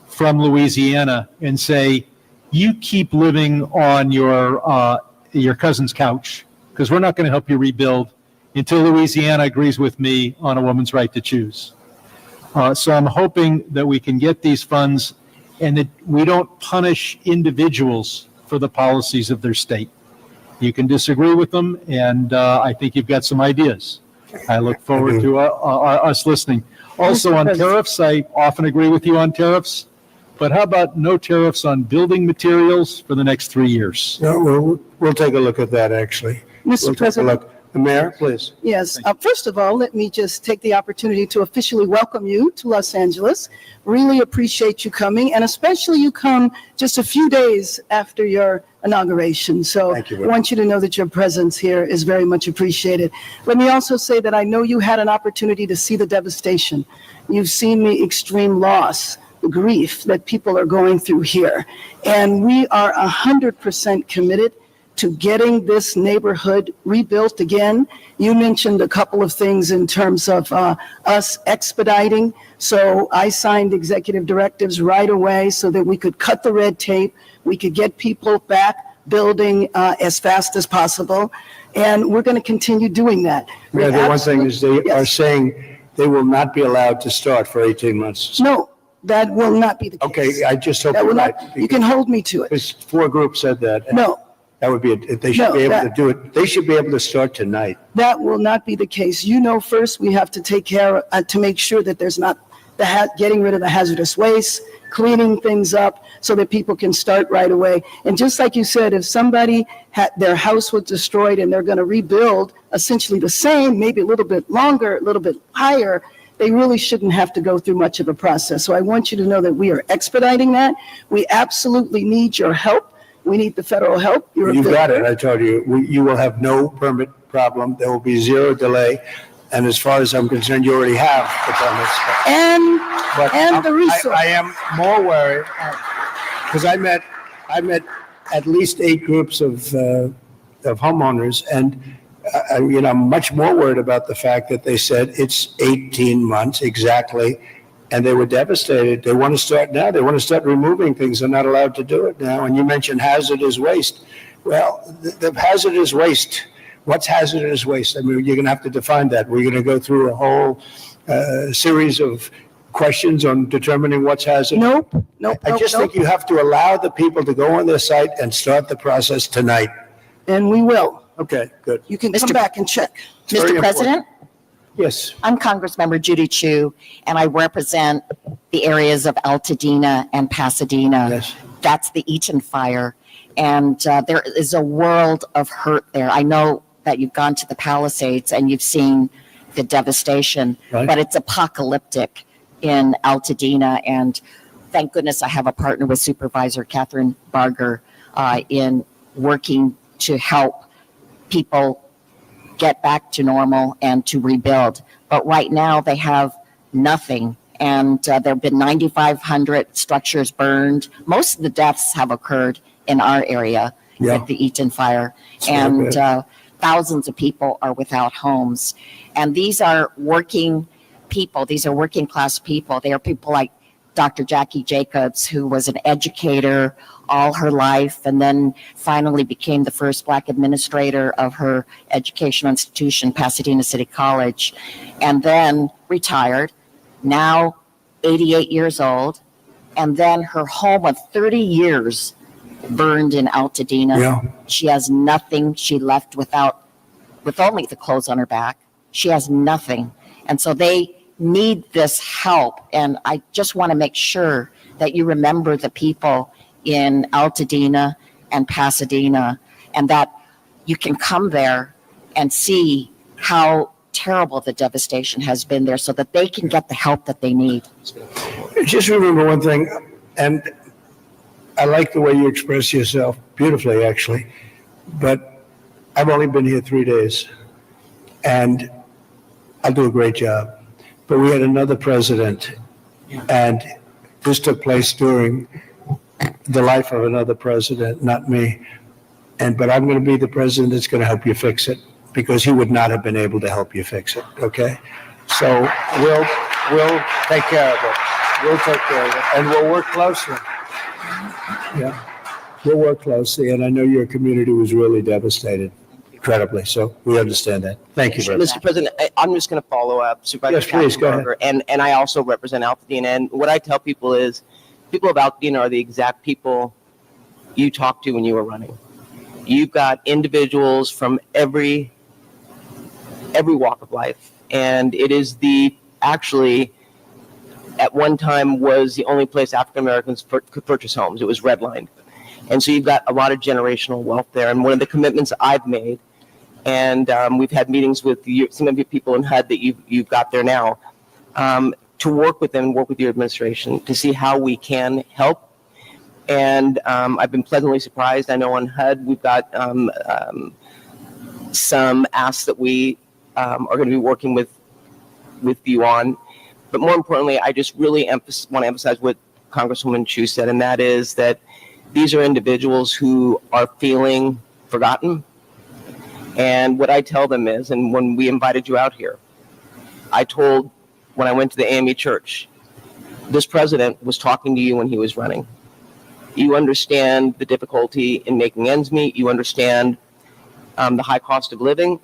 from Louisiana and say, you keep living on your cousin's couch because we're not going to help you rebuild until Louisiana agrees with me on a woman's right to choose. So I'm hoping that we can get these funds and that we don't punish individuals for the policies of their state. You can disagree with them, and I think you've got some ideas. I look forward to us listening. Also on tariffs, I often agree with you on tariffs, but how about no tariffs on building materials for the next 3 years? No, we'll take a look at that, actually. We'll Mr. take a President, look. The mayor, please. yes, first of all, let me just take the opportunity to officially welcome you to Los Angeles. Really appreciate you coming, and especially you come just a few days after your inauguration. So Thank you I very want you to know that your presence here is very much appreciated. Let me also say that I know you had an opportunity to see the devastation. You've seen the extreme loss, the grief that people are going through here. And we are 100% committed to getting this neighborhood rebuilt again. You mentioned a couple of things in terms of us expediting. So I signed executive directives right away so that we could cut the red tape. We could get people back building as fast as possible. And we're going to continue doing that. Yeah, the one thing is they Yes. are saying they will not be allowed to start for 18 months. No, that will not be the case. Okay, I just hope That you're will right. not, you can hold me to it. Because 4 groups said that. No, That would be, they should No, be able to that- do it. They should be able to start tonight. that will not be the case. You know, first, we have to take care, to make sure that there's not getting rid of the hazardous waste, cleaning things up so that people can start right away. And just like you said, if somebody had, their house was destroyed and they're going to rebuild essentially the same, maybe a little bit longer, a little bit higher, they really shouldn't have to go through much of a process. So I want you to know that we are expediting that. We absolutely need your help. We need the federal help. You're a You've got it, builder. I told you. You will have no permit problem. There will be 0 delay. And as far as I'm concerned, you already have the permits. But And the resource. I am more worried, because I met at least 8 groups of homeowners, and I'm much more worried about the fact that they said it's 18 months exactly, and they were devastated. They want to start now. They want to start removing things. They're not allowed to do it now. And you mentioned hazardous waste. Well, the hazardous waste, what's hazardous waste? I mean, you're going to have to define that. We're going to go through a whole series of questions on determining what's hazardous. Nope. I just think you have to allow the people to go on their site and start the process tonight. And we will. Okay, good. You can come Mr. back and check. Very Mr. important. President, Yes. I'm Congressmember Judy Chu, and I represent the areas of Altadena and Pasadena. Yes. That's the Eaton fire, and there is a world of hurt there. I know that you've gone to the Palisades and you've seen the devastation, Right. but it's apocalyptic in Altadena, and thank goodness I have a partner with Supervisor Catherine Barger in working to help people get back to normal and to rebuild. But right now they have nothing. And there have been 9,500 structures burned. Most of the deaths have occurred in our area Yeah. with the Eaton fire. not And bad. thousands of people are without homes. And these are working people. These are working class people. They are people like Dr. Jackie Jacobs, who was an educator all her life and then finally became the first Black administrator of her educational institution, Pasadena City College, and then retired, now 88 years old, And then her home of 30 years burned in Altadena. Yeah. She has nothing. She left with only the clothes on her back. She has nothing. And so they need this help. And I just want to make sure that you remember the people in Altadena and Pasadena, and that you can come there and see how terrible the devastation has been there so that they can get the help that they need. Just remember one thing, and I like the way you express yourself beautifully, actually, but I've only been here 3 days, and I'll do a great job. But we had another president, and this took place during the life of another president, not me. But I'm going to be the president that's going to help you fix it, because he would not have been able to help you fix it, okay? So we'll take care of it. We'll take care of it, and we'll work closely. Yeah, we'll work closely, and I know your community was really devastated, incredibly, so we understand that. Thank you, brother. Mr. President, I'm just going to follow up. Supervisor Yes, please, go ahead. Katzenberger, and I also represent Altadena, and what I tell people is, people of Altadena are the exact people you talked to when you were running. You've got individuals from every walk of life, and it is actually at one time was the only place African Americans could purchase homes. It was redlined, and so you've got a lot of generational wealth there. And one of the commitments I've made, and we've had meetings with some of the people in HUD that you've got there now, to work with them, work with your administration to see how we can help. And I've been pleasantly surprised. I know on HUD we've got some asks that we are going to be working with you on. But more importantly, I just really want to emphasize what Congresswoman Chu said, and that is that these are individuals who are feeling forgotten. And what I tell them is, and when we invited you out here, when I went to the AME church, this president was talking to you when he was running. You understand the difficulty in making ends meet. You understand the high cost of living.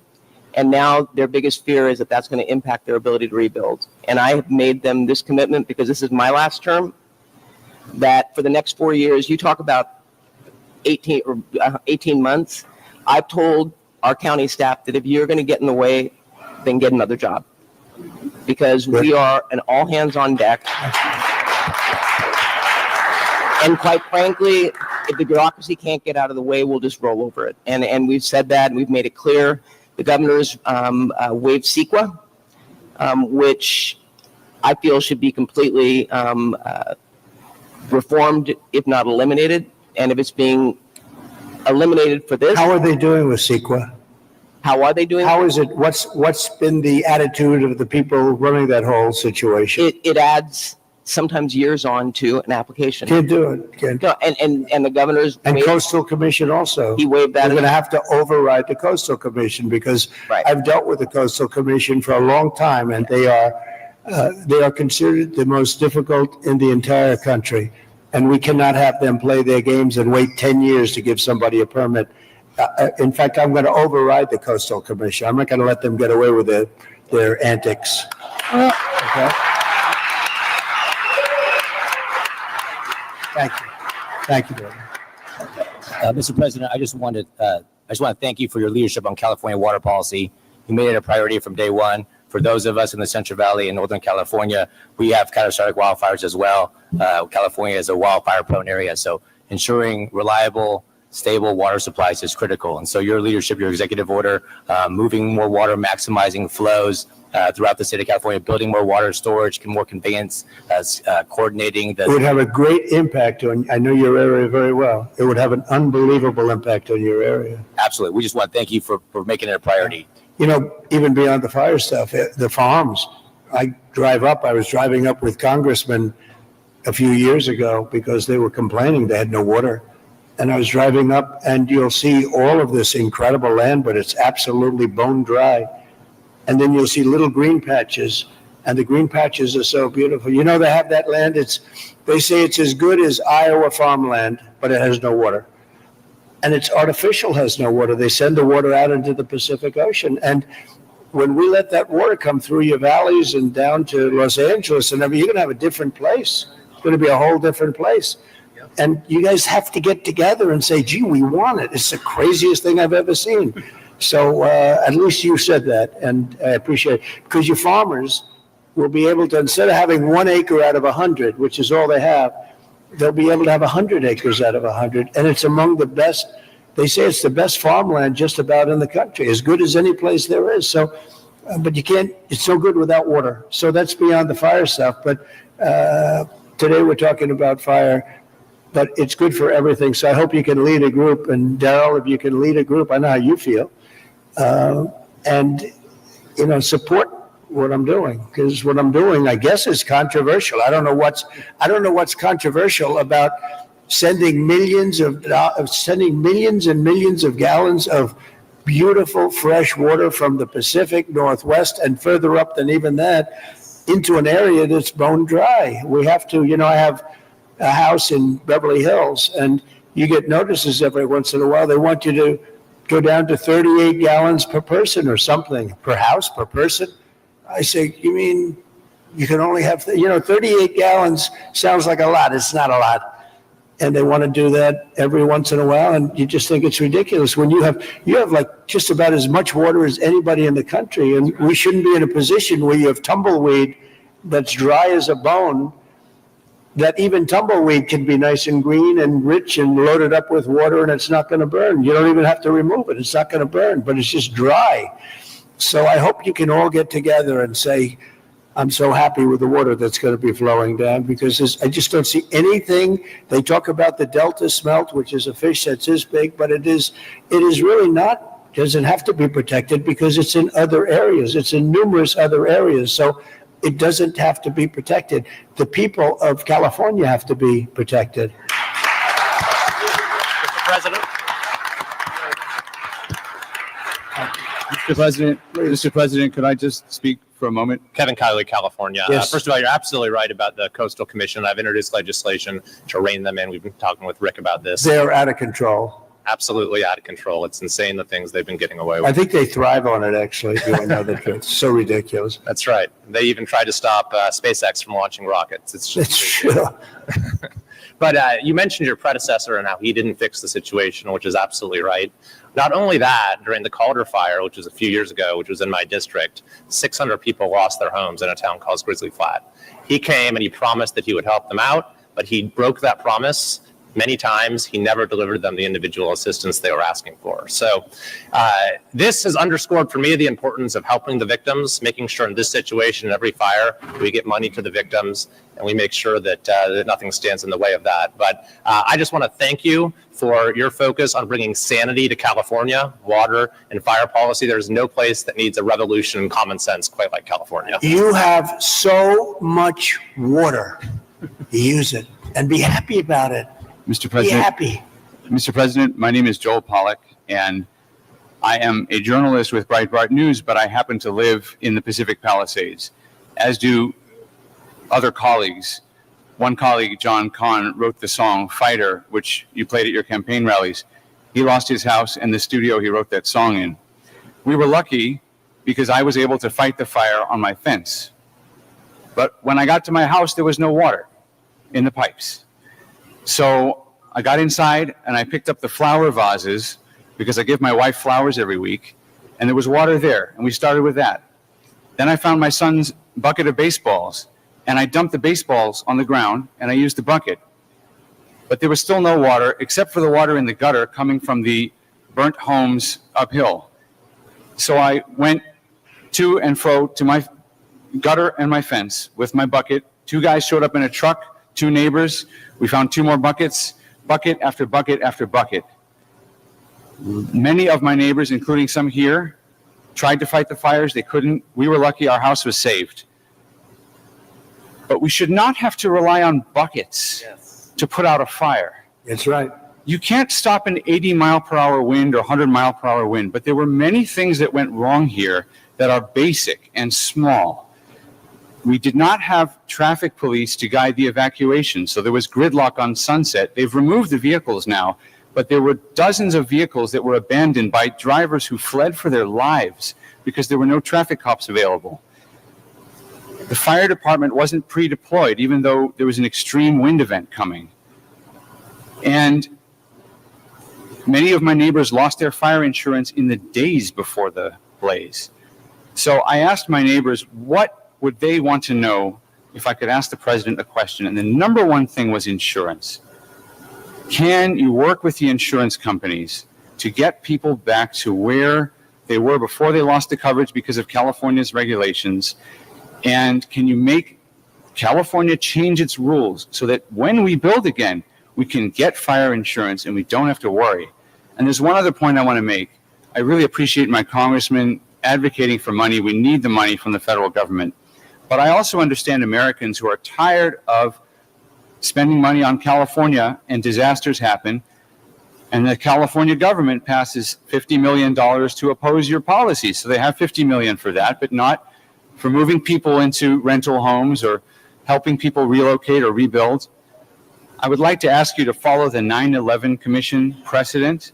And now their biggest fear is that that's going to impact their ability to rebuild. And I have made them this commitment, because this is my last term, that for the next 4 years, you talk about 18 months, I've told our county staff that if you're going to get in the way, then get another job. Because we are an all hands on deck. And quite frankly, if the bureaucracy can't get out of the way, we'll just roll over it. And we've said that, and we've made it clear. The governor's waived CEQA, which I feel should be completely reformed, if not eliminated. And if it's being eliminated for this. How are they doing with CEQA? How are they doing? How is it, what's been the attitude of the people running that whole situation? It adds sometimes years on to an application. Can't do it. Can't. No, and the governor's And waived- Coastal Commission also. He waived that. We're going to have to override the Coastal Commission, because Right. I've dealt with the Coastal Commission for a long time, and they are considered the most difficult in the entire country. And we cannot have them play their games and wait 10 years to give somebody a permit. In fact, I'm going to override the Coastal Commission. I'm not going to let them get away with their antics. Okay? Thank you. Thank you, brother. Mr. President, I just want to thank you for your leadership on California water policy. You made it a priority from day one. For those of us in the Central Valley in Northern California, we have catastrophic wildfires as well. California is a wildfire-prone area, so ensuring reliable, stable water supplies is critical. And so your leadership, your executive order, moving more water, maximizing flows throughout the state of California, building more water storage, more conveyance, coordinating the. It would have a great impact on, I know your area very well. It would have an unbelievable impact on your area. Absolutely. We just want to thank you for making it a priority. You know, even beyond the fire stuff, the farms. I was driving up with congressmen a few years ago because they were complaining they had no water. And I was driving up, and you'll see all of this incredible land, but it's absolutely bone dry. And then you'll see little green patches, and the green patches are so beautiful. You know, they have that land. They say it's as good as Iowa farmland, but it has no water. And it's artificial, has no water. They send the water out into the Pacific Ocean. And when we let that water come through your valleys and down to Los Angeles, and you're going to have a different place. It's going to be a whole different place. And you guys have to get together and say, gee, we want it. It's the craziest thing I've ever seen. So at least you said that, and I appreciate it. Because your farmers will be able to, instead of having 1 acre out of 100, which is all they have, they'll be able to have 100 acres out of 100. And it's among the best, they say it's the best farmland just about in the country, as good as any place there is. So, but you can't, it's no good without water. So that's beyond the fire stuff. But today we're talking about fire. But it's good for everything. So I hope you can lead a group. And Daryl, if you can lead a group, I know how you feel. And, you know, support what I'm doing, because what I'm doing, I guess, is controversial. I don't know what's controversial about sending millions and millions of gallons of beautiful fresh water from the Pacific Northwest and further up than even that into an area that's bone dry. We have to, you know, I have a house in Beverly Hills, and you get notices every once in a while. They want you to go down to 38 gallons per person or something, per house, per person. I say, you mean you can only have, 38 gallons sounds like a lot. It's not a lot. And they want to do that every once in a while, and you just think it's ridiculous when you have like just about as much water as anybody in the country, and we shouldn't be in a position where you have tumbleweed that's dry as a bone. That even tumbleweed can be nice and green and rich and loaded up with water, and it's not going to burn. You don't even have to remove it. It's not going to burn, but it's just dry. So I hope you can all get together and say, I'm so happy with the water that's going to be flowing down, because I just don't see anything. They talk about the Delta smelt, which is a fish that's this big, but it is really not, doesn't have to be protected because it's in other areas. It's in numerous other areas. So it doesn't have to be protected. The people of California have to be protected. Mr. President, could I just speak for a moment? Kevin Kiley, California. Yes. First of all, you're absolutely right about the Coastal Commission. I've introduced legislation to rein them in. We've been talking with Rick about this. They're out of control. Absolutely out of control. It's insane the things they've been getting away I with. think they thrive on it, actually, if you want to know the truth. It's so ridiculous. That's right. They even tried to stop SpaceX from launching rockets. It's just It's true. But you mentioned your predecessor and how he didn't fix the situation, which is absolutely right. Not only that, during the Calder fire, which was a few years ago, which was in my district, 600 people lost their homes in a town called Grizzly Flat. He came and he promised that he would help them out, but he broke that promise many times. He never delivered them the individual assistance they were asking for. So this has underscored for me the importance of helping the victims, making sure in this situation, in every fire, we get money to the victims, and we make sure that, that nothing stands in the way of that. But I just want to thank you for your focus on bringing sanity to California, water and fire policy. There's no place that needs a revolution in common sense quite like California. You have so much water. Use it and be happy about it. Mr. Be President, happy. Mr. President, my name is Joel Pollack, and I am a journalist with Breitbart News, but I happen to live in the Pacific Palisades, as do other colleagues. One colleague, John Kahn, wrote the song Fighter, which you played at your campaign rallies. He lost his house and the studio he wrote that song in. We were lucky because I was able to fight the fire on my fence. But when I got to my house, there was no water in the pipes. So I got inside and I picked up the flower vases because I give my wife flowers every week, and there was water there, and we started with that. Then I found my son's bucket of baseballs, and I dumped the baseballs on the ground, and I used the bucket. But there was still no water except for the water in the gutter coming from the burnt homes uphill. So I went to and fro to my gutter and my fence with my bucket. 2 guys showed up in a truck, 2 neighbors. We found 2 more buckets, bucket after bucket after bucket. Many of my neighbors, including some here, tried to fight the fires. They couldn't. We were lucky our house was saved. But we should not have to rely on buckets to put out a fire. That's right. You can't stop an 80-mile-per-hour wind or 100-mile-per-hour wind, but there were many things that went wrong here that are basic and small. We did not have traffic police to guide the evacuation, so there was gridlock on Sunset. They've removed the vehicles now, but there were dozens of vehicles that were abandoned by drivers who fled for their lives because there were no traffic cops available. The fire department wasn't pre-deployed, even though there was an extreme wind event coming. And many of my neighbors lost their fire insurance in the days before the blaze. So I asked my neighbors, what would they want to know if I could ask the president a question? And the number one thing was insurance. Can you work with the insurance companies to get people back to where they were before they lost the coverage because of California's regulations? And can you make California change its rules so that when we build again, we can get fire insurance and we don't have to worry? And there's one other point I want to make. I really appreciate my congressman advocating for money. We need the money from the federal government. But I also understand Americans who are tired of spending money on California and disasters happen, and the California government passes $50 million to oppose your policies. So they have $50 million for that, but not for moving people into rental homes or helping people relocate or rebuild. I would like to ask you to follow the 9/11 Commission precedent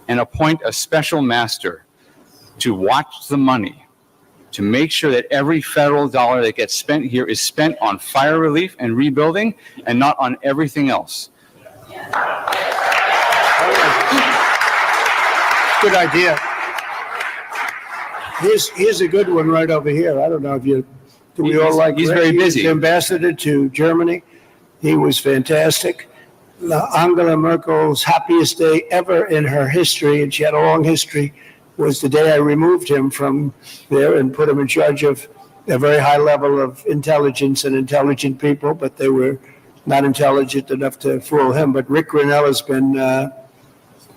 and appoint a special master to watch the money, to make sure that every federal dollar that gets spent here is spent on fire relief and rebuilding and not on everything else. Good idea. Here's a good one right over here. I don't know if you, do we all like? He's Rick? very He was busy. the ambassador to Germany. He was fantastic. Angela Merkel's happiest day ever in her history, and she had a long history, was the day I removed him from there and put him in charge of a very high level of intelligence and intelligent people, but they were not intelligent enough to fool him. But Rick Grinnell has been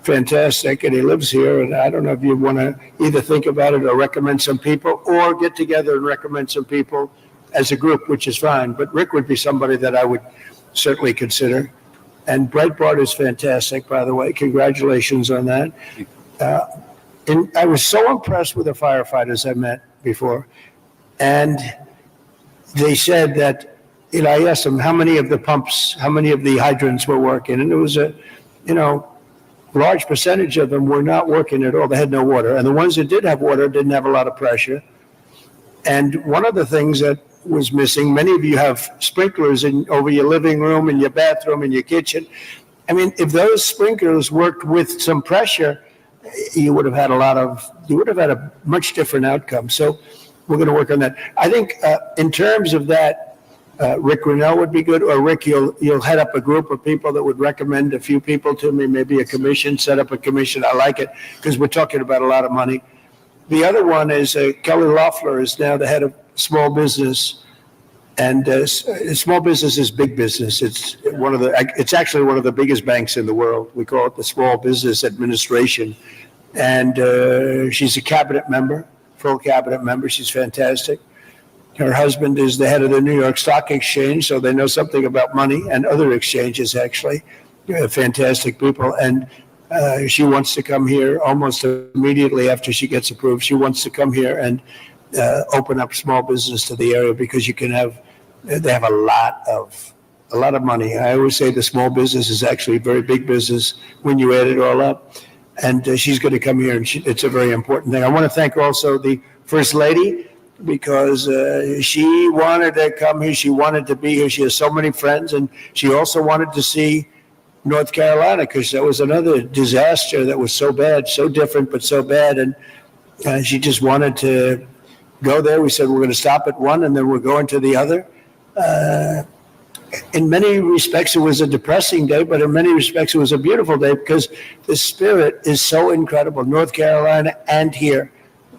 fantastic, and he lives here, and I don't know if you want to either think about it or recommend some people, or get together and recommend some people as a group, which is fine. But Rick would be somebody that I would certainly consider. And Breitbart is fantastic, by the way. Congratulations on that. And I was so impressed with the firefighters I met before. And they said that, I asked them how many of the pumps, how many of the hydrants were working. And it was a, large percentage of them were not working at all. They had no water. And the ones that did have water didn't have a lot of pressure. And one of the things that was missing, many of you have sprinklers over your living room and your bathroom and your kitchen. I mean, if those sprinklers worked with some pressure, you would have had a much different outcome. So we're going to work on that. I think in terms of that, Rick Grinnell would be good, or Rick, you'll head up a group of people that would recommend a few people to me, maybe a commission, set up a commission. I like it because we're talking about a lot of money. The other one is Kelly Loeffler is now the head of small business, and small business is big business. It's actually one of the biggest banks in the world. We call it the Small Business Administration, and she's a cabinet member, full cabinet member. She's fantastic. Her husband is the head of the New York Stock Exchange, so they know something about money and other exchanges, actually. Fantastic people. And she wants to come here almost immediately after she gets approved. She wants to come here and open up small business to the area because they have a lot of money. I always say the small business is actually a very big business when you add it all up. And she's going to come here, and it's a very important thing. I want to thank also the First Lady, because she wanted to come here. She wanted to be here. She has so many friends, and she also wanted to see North Carolina because that was another disaster that was so bad, so different, but so bad. And she just wanted to go there. We said we're going to stop at one, and then we're going to the other. In many respects, it was a depressing day, but in many respects, it was a beautiful day because the spirit is so incredible. North Carolina and here.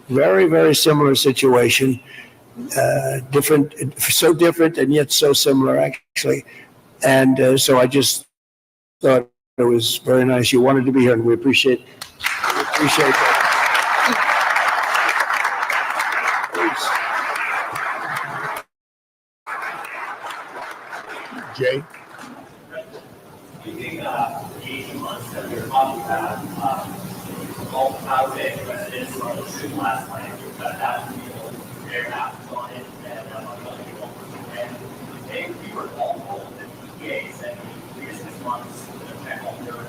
Very, very similar situation, different, so different and yet so similar, actually. And so I just thought it was very nice. You wanted to be here, and we appreciate that. Please. Jay? Using the 18 months that we were talking about, all housing residents on the street last night, we've got 1,000 people, they're not on it, and other people. And we were all told that EPA said 3 to 6 months to check on dirt,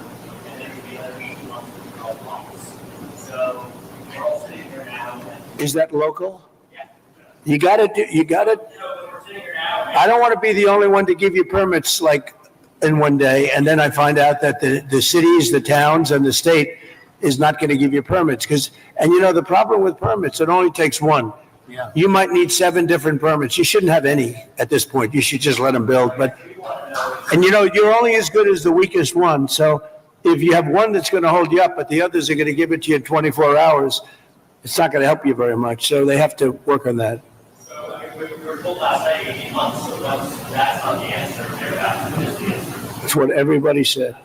and then it'd be another 18 months to call pumps. So we're all sitting here now. Is that local? Yeah. You got to I don't want to be the only one to give you permits like in one day, and then I find out that the cities, the towns, and the state is not going to give you permits. And you know, the problem with permits, it only takes one. Yeah. You might need 7 different permits. You shouldn't have any at this point. You should just let them build. And you know, you're only as good as the weakest one. So if you have one that's going to hold you up, but the others are going to give it to you in 24 hours, it's not going to help you very much. So they have to work on that. So, I mean, we were told last night 18 months, so that's not the answer. That's the answer. That's what everybody said.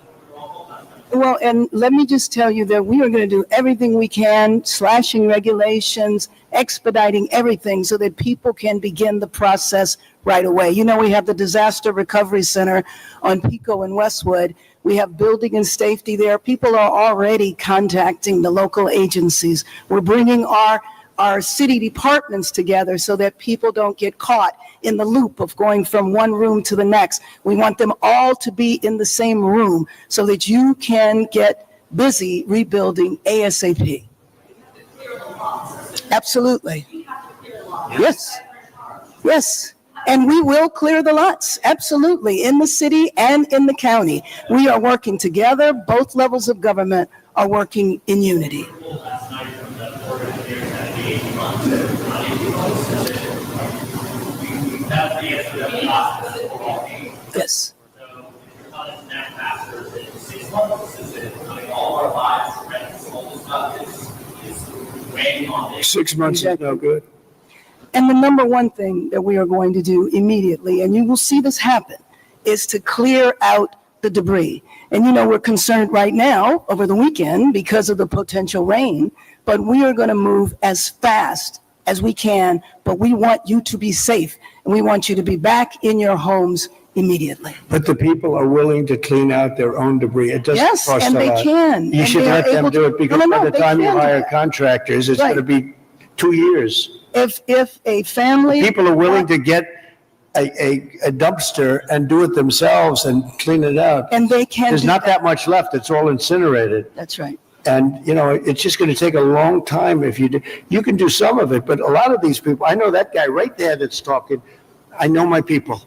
Well, and let me just tell you that we are going to do everything we can, slashing regulations, expediting everything so that people can begin the process right away. You know, we have the Disaster Recovery Center on Pico and Westwood. We have building and safety there. People are already contacting the local agencies. We're bringing our city departments together so that people don't get caught in the loop of going from one room to the next. We want them all to be in the same room so that you can get busy rebuilding ASAP. Absolutely. Yes. Yes. And we will clear the lots, absolutely, in the city and in the county. We are working together. Both levels of government are working in unity. Yes. Yes. 6 months is no good. And the number one thing that we are going to do immediately, and you will see this happen, is to clear out the debris. And you know, we're concerned right now over the weekend because of the potential rain, but we are going to move as fast as we can, but we want you to be safe, and we want you to be back in your homes immediately. But the people are willing to clean out their own debris. It doesn't Yes, cost a and they lot. can. You and should they are let them able do to- it because No, by the they time you can do hire that. contractors, it's Right. going to be 2 years. If a family. People are willing to get a dumpster and do it themselves and clean it out. And they can There's do not that much left. It's all incinerated. That's right. And, you know, it's just going to take a long time if you do. You can do some of it, but a lot of these people, I know that guy right there that's talking. I know my people.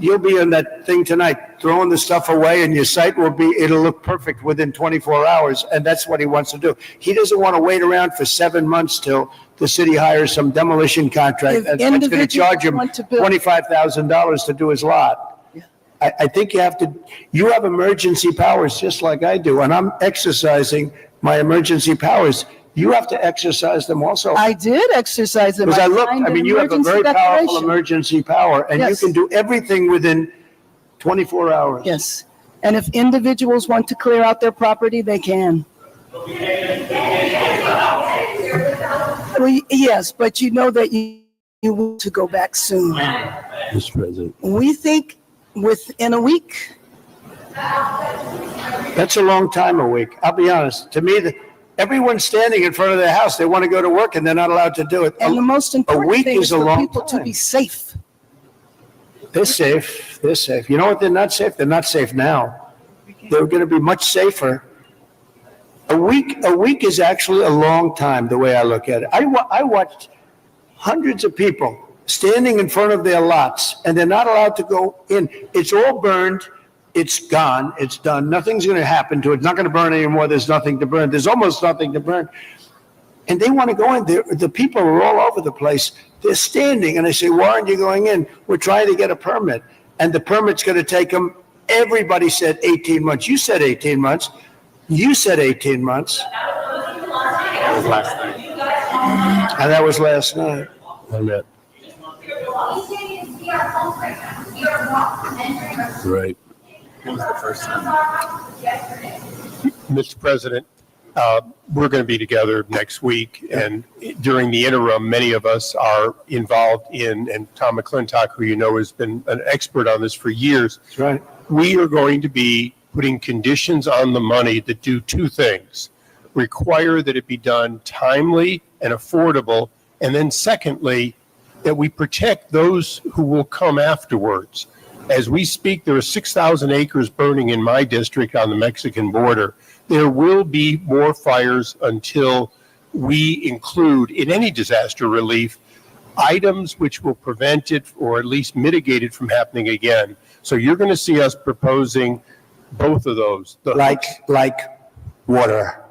You'll be on that thing tonight, throwing the stuff away, and your site it'll look perfect within 24 hours, and that's what he wants to do. He doesn't want to wait around for 7 months till the city hires some demolition contract If that's going to individuals charge him want to build- $25,000 to do his lot. I think you have emergency powers just like I do, and I'm exercising my emergency powers. You have to exercise them also. I did exercise them. Because signed an you have a emergency very powerful declaration. emergency power, and you Yes. can do everything within 24 hours. Yes. And if individuals want to clear out their property, they can. Well, yes, but you know that you want to go back soon. Mr. President. We think within a week. That's a long time, a week. I'll be honest. To me, everyone's standing in front of their house. They want to go to work, and they're not allowed to do it. And the most important week thing is is a for long people to time. be safe. They're safe. They're safe. You know what? They're not safe. They're not safe now. They're going to be much safer. A week is actually a long time, the way I look at it. I watched hundreds of people standing in front of their lots, and they're not allowed to go in. It's all burned. It's gone. It's done. Nothing's going to happen to it. It's not going to burn anymore. There's nothing to burn. There's almost nothing to burn. And they want to go in. The people are all over the place. They're standing, and I say, why aren't you going in? We're trying to get a permit, and the permit's going to take them. Everybody said 18 months. You said 18 months. You said 18 months. That was last night. And that was last night. Right. It was the first time. Mr. President, we're going to be together next week, and during the interim, many of us are involved in, and Tom McClintock, who you know has been an expert on this for years. That's right. We are going to be putting conditions on the money that do two things: require that it be done timely and affordable, and then secondly, that we protect those who will come afterwards. As we speak, there are 6,000 acres burning in my district on the Mexican border. There will be more fires until we include in any disaster relief items which will prevent it or at least mitigate it from happening again. So you're going to see us proposing both of those. like water.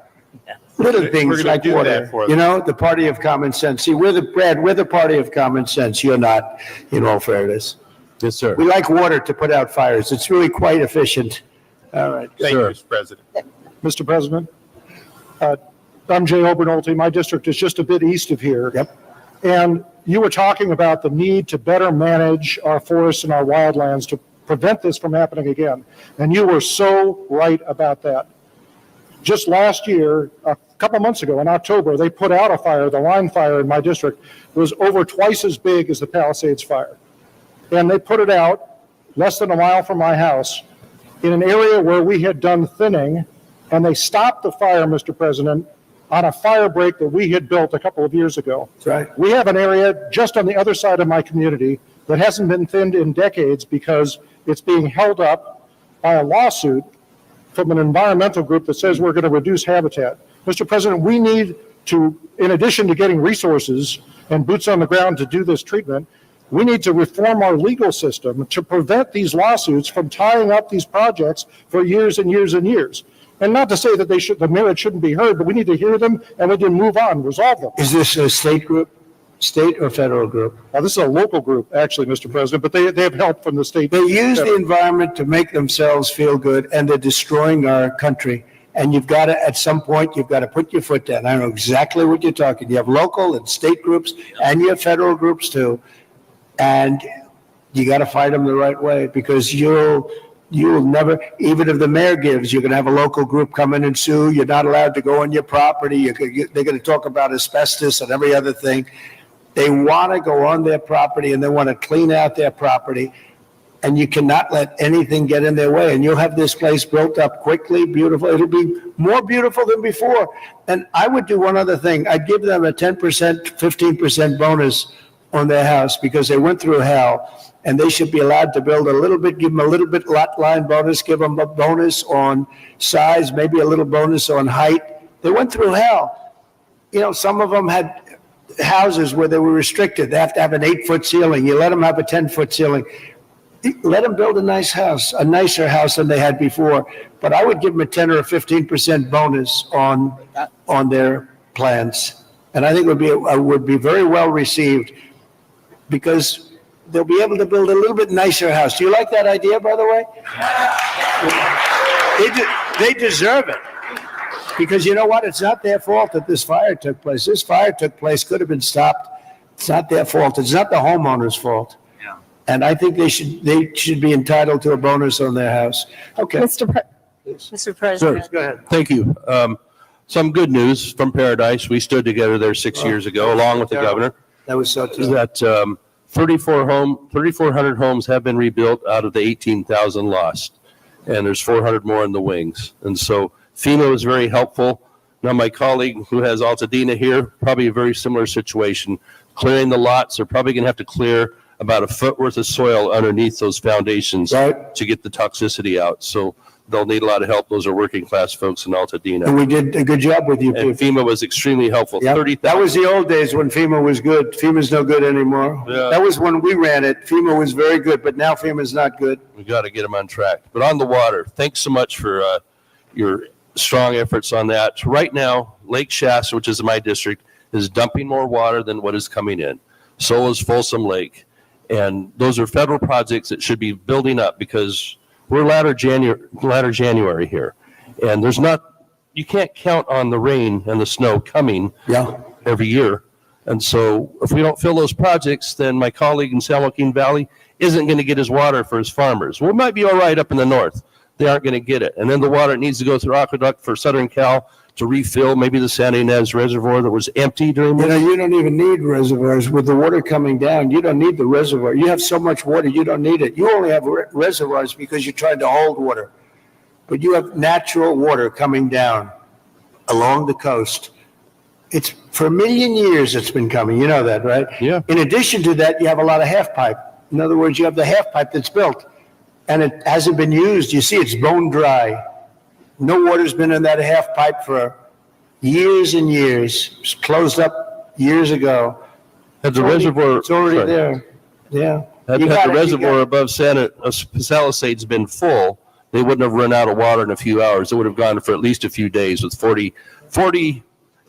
Little We're things gonna like do water. that for them. You know, the party of common sense. See, we're the party of common sense. You're not, in all fairness. Yes, sir. We like water to put out fires. It's really quite efficient. All right. Thank you, Mr. President. Mr. President, I'm Jay Obernolte. My district is just a bit east of here. Yep. And you were talking about the need to better manage our forests and our wildlands to prevent this from happening again. And you were so right about that. Just last year, a couple months ago in October, they put out a fire, the line fire in my district was over twice as big as the Palisades fire. And they put it out less than a mile from my house in an area where we had done thinning, and they stopped the fire, Mr. President, on a fire break that we had built a couple of years ago. That's right. We have an area just on the other side of my community that hasn't been thinned in decades because it's being held up by a lawsuit from an environmental group that says we're going to reduce habitat. Mr. President, we need to, in addition to getting resources and boots on the ground to do this treatment, we need to reform our legal system to prevent these lawsuits from tying up these projects for years and years and years. And not to say that the merit shouldn't be heard, but we need to hear them and we need to move on, resolve them. Is this a state group, state or federal group? Now, this is a local group, actually, Mr. President, but they have help from the state. They use the environment to make themselves feel good, and they're destroying our country. And you've got to, at some point, you've got to put your foot down. I know exactly what you're talking. You have local and state groups, and you have federal groups too. And you got to fight them the right way, because you'll never, even if the mayor gives, you're going to have a local group come in and sue. You're not allowed to go on your property. They're going to talk about asbestos and every other thing. They want to go on their property and they want to clean out their property. And you cannot let anything get in their way. And you'll have this place built up quickly, beautiful. It'll be more beautiful than before. And I would do one other thing. I'd give them a 10%, 15% bonus on their house because they went through hell. And they should be allowed to build a little bit, give them a little bit lot line bonus, give them a bonus on size, maybe a little bonus on height. They went through hell. You know, some of them had houses where they were restricted. They have to have an 8-foot ceiling. You let them have a 10-foot ceiling. Let them build a nice house, a nicer house than they had before. But I would give them a 10 or a 15% bonus on their plans. And I think it would be very well received, because they'll be able to build a little bit nicer house. Do you like that idea, by the way? They deserve it. Because you know what? It's not their fault that this fire took place. This fire took place, could have been stopped. It's not their fault. It's not the homeowner's fault. Yeah. And I think they should be entitled to a bonus on their house. Okay. Mr. President. Sure. Go ahead. Thank you. Some good news from Paradise. We stood together there 6 years ago, along with the governor. That was so true. That 3,400 homes have been rebuilt out of the 18,000 lost, and there's 400 more in the wings. And so FEMA was very helpful. Now my colleague who has Altadena here, probably a very similar situation. Clearing the lots, they're probably going to have to clear about a foot worth of soil underneath those foundations to get the toxicity out. So they'll need a lot of help. Those are working class folks in Altadena. And we did a good job with you. And FEMA was extremely helpful. Yep. That was the old days when FEMA was good. FEMA's no good anymore. Yeah. That was when we ran it. FEMA was very good, but now FEMA's not good. We got to get them on track. But on the water, thanks so much for your strong efforts on that. Right now, Lake Shasta, which is my district, is dumping more water than what is coming in. So is Folsom Lake. And those are federal projects that should be building up, because we're latter January here. And you can't count on the rain and the snow coming every year. And so if we don't fill those projects, then my colleague in San Joaquin Valley isn't going to get his water for his farmers. Well, it might be all right up in the north. They aren't going to get it. And then the water needs to go through aqueduct for Southern Cal to refill maybe the Santa Ynez Reservoir that was empty during the... You don't even need reservoirs. With the water coming down, you don't need the reservoir. You have so much water, you don't need it. You only have reservoirs because you're trying to hold water. But you have natural water coming down along the coast. It's for a million years it's been coming. You know that, right? Yeah. In addition to that, you have a lot of half pipe. In other words, you have the half pipe that's built, and it hasn't been used. You see, it's bone dry. No water's been in that half pipe for years and years. It was closed up years ago. Had the reservoir. It's already sorry. there. Yeah. Had You had got the it, you reservoir got it. above Santa Palisades been full, they wouldn't have run out of water in a few hours. It would have gone for at least a few days with 40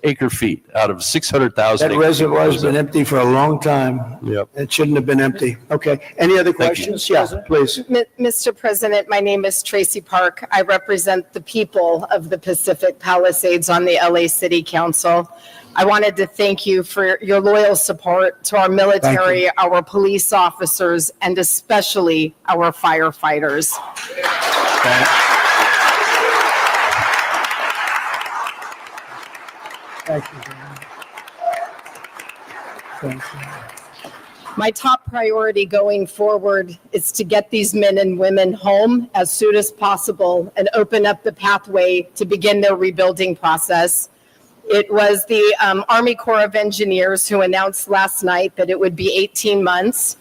acre feet out of 600,000. That reservoir's been empty for a long time. Yep. It shouldn't have been empty. Okay. Any other Thank you. questions? Yeah, please. Mr. President, my name is Tracy Park. I represent the people of the Pacific Palisades on the LA City Council. I wanted to thank you for your loyal support to our military, our police officers, and especially our firefighters. Thank you. Thank you. My top priority going forward is to get these men and women home as soon as possible and open up the pathway to begin their rebuilding process. It was the Army Corps of Engineers who announced last night that it would be 18 months.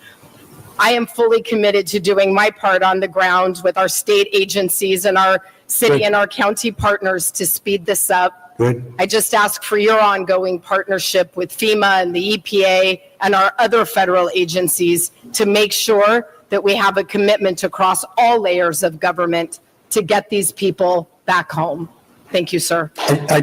I am fully committed to doing my part on the ground with our state agencies and our city and our county partners to speed this up. Good. I just ask for your ongoing partnership with FEMA and the EPA and our other federal agencies to make sure that we have a commitment across all layers of government to get these people back home. Thank you, sir. I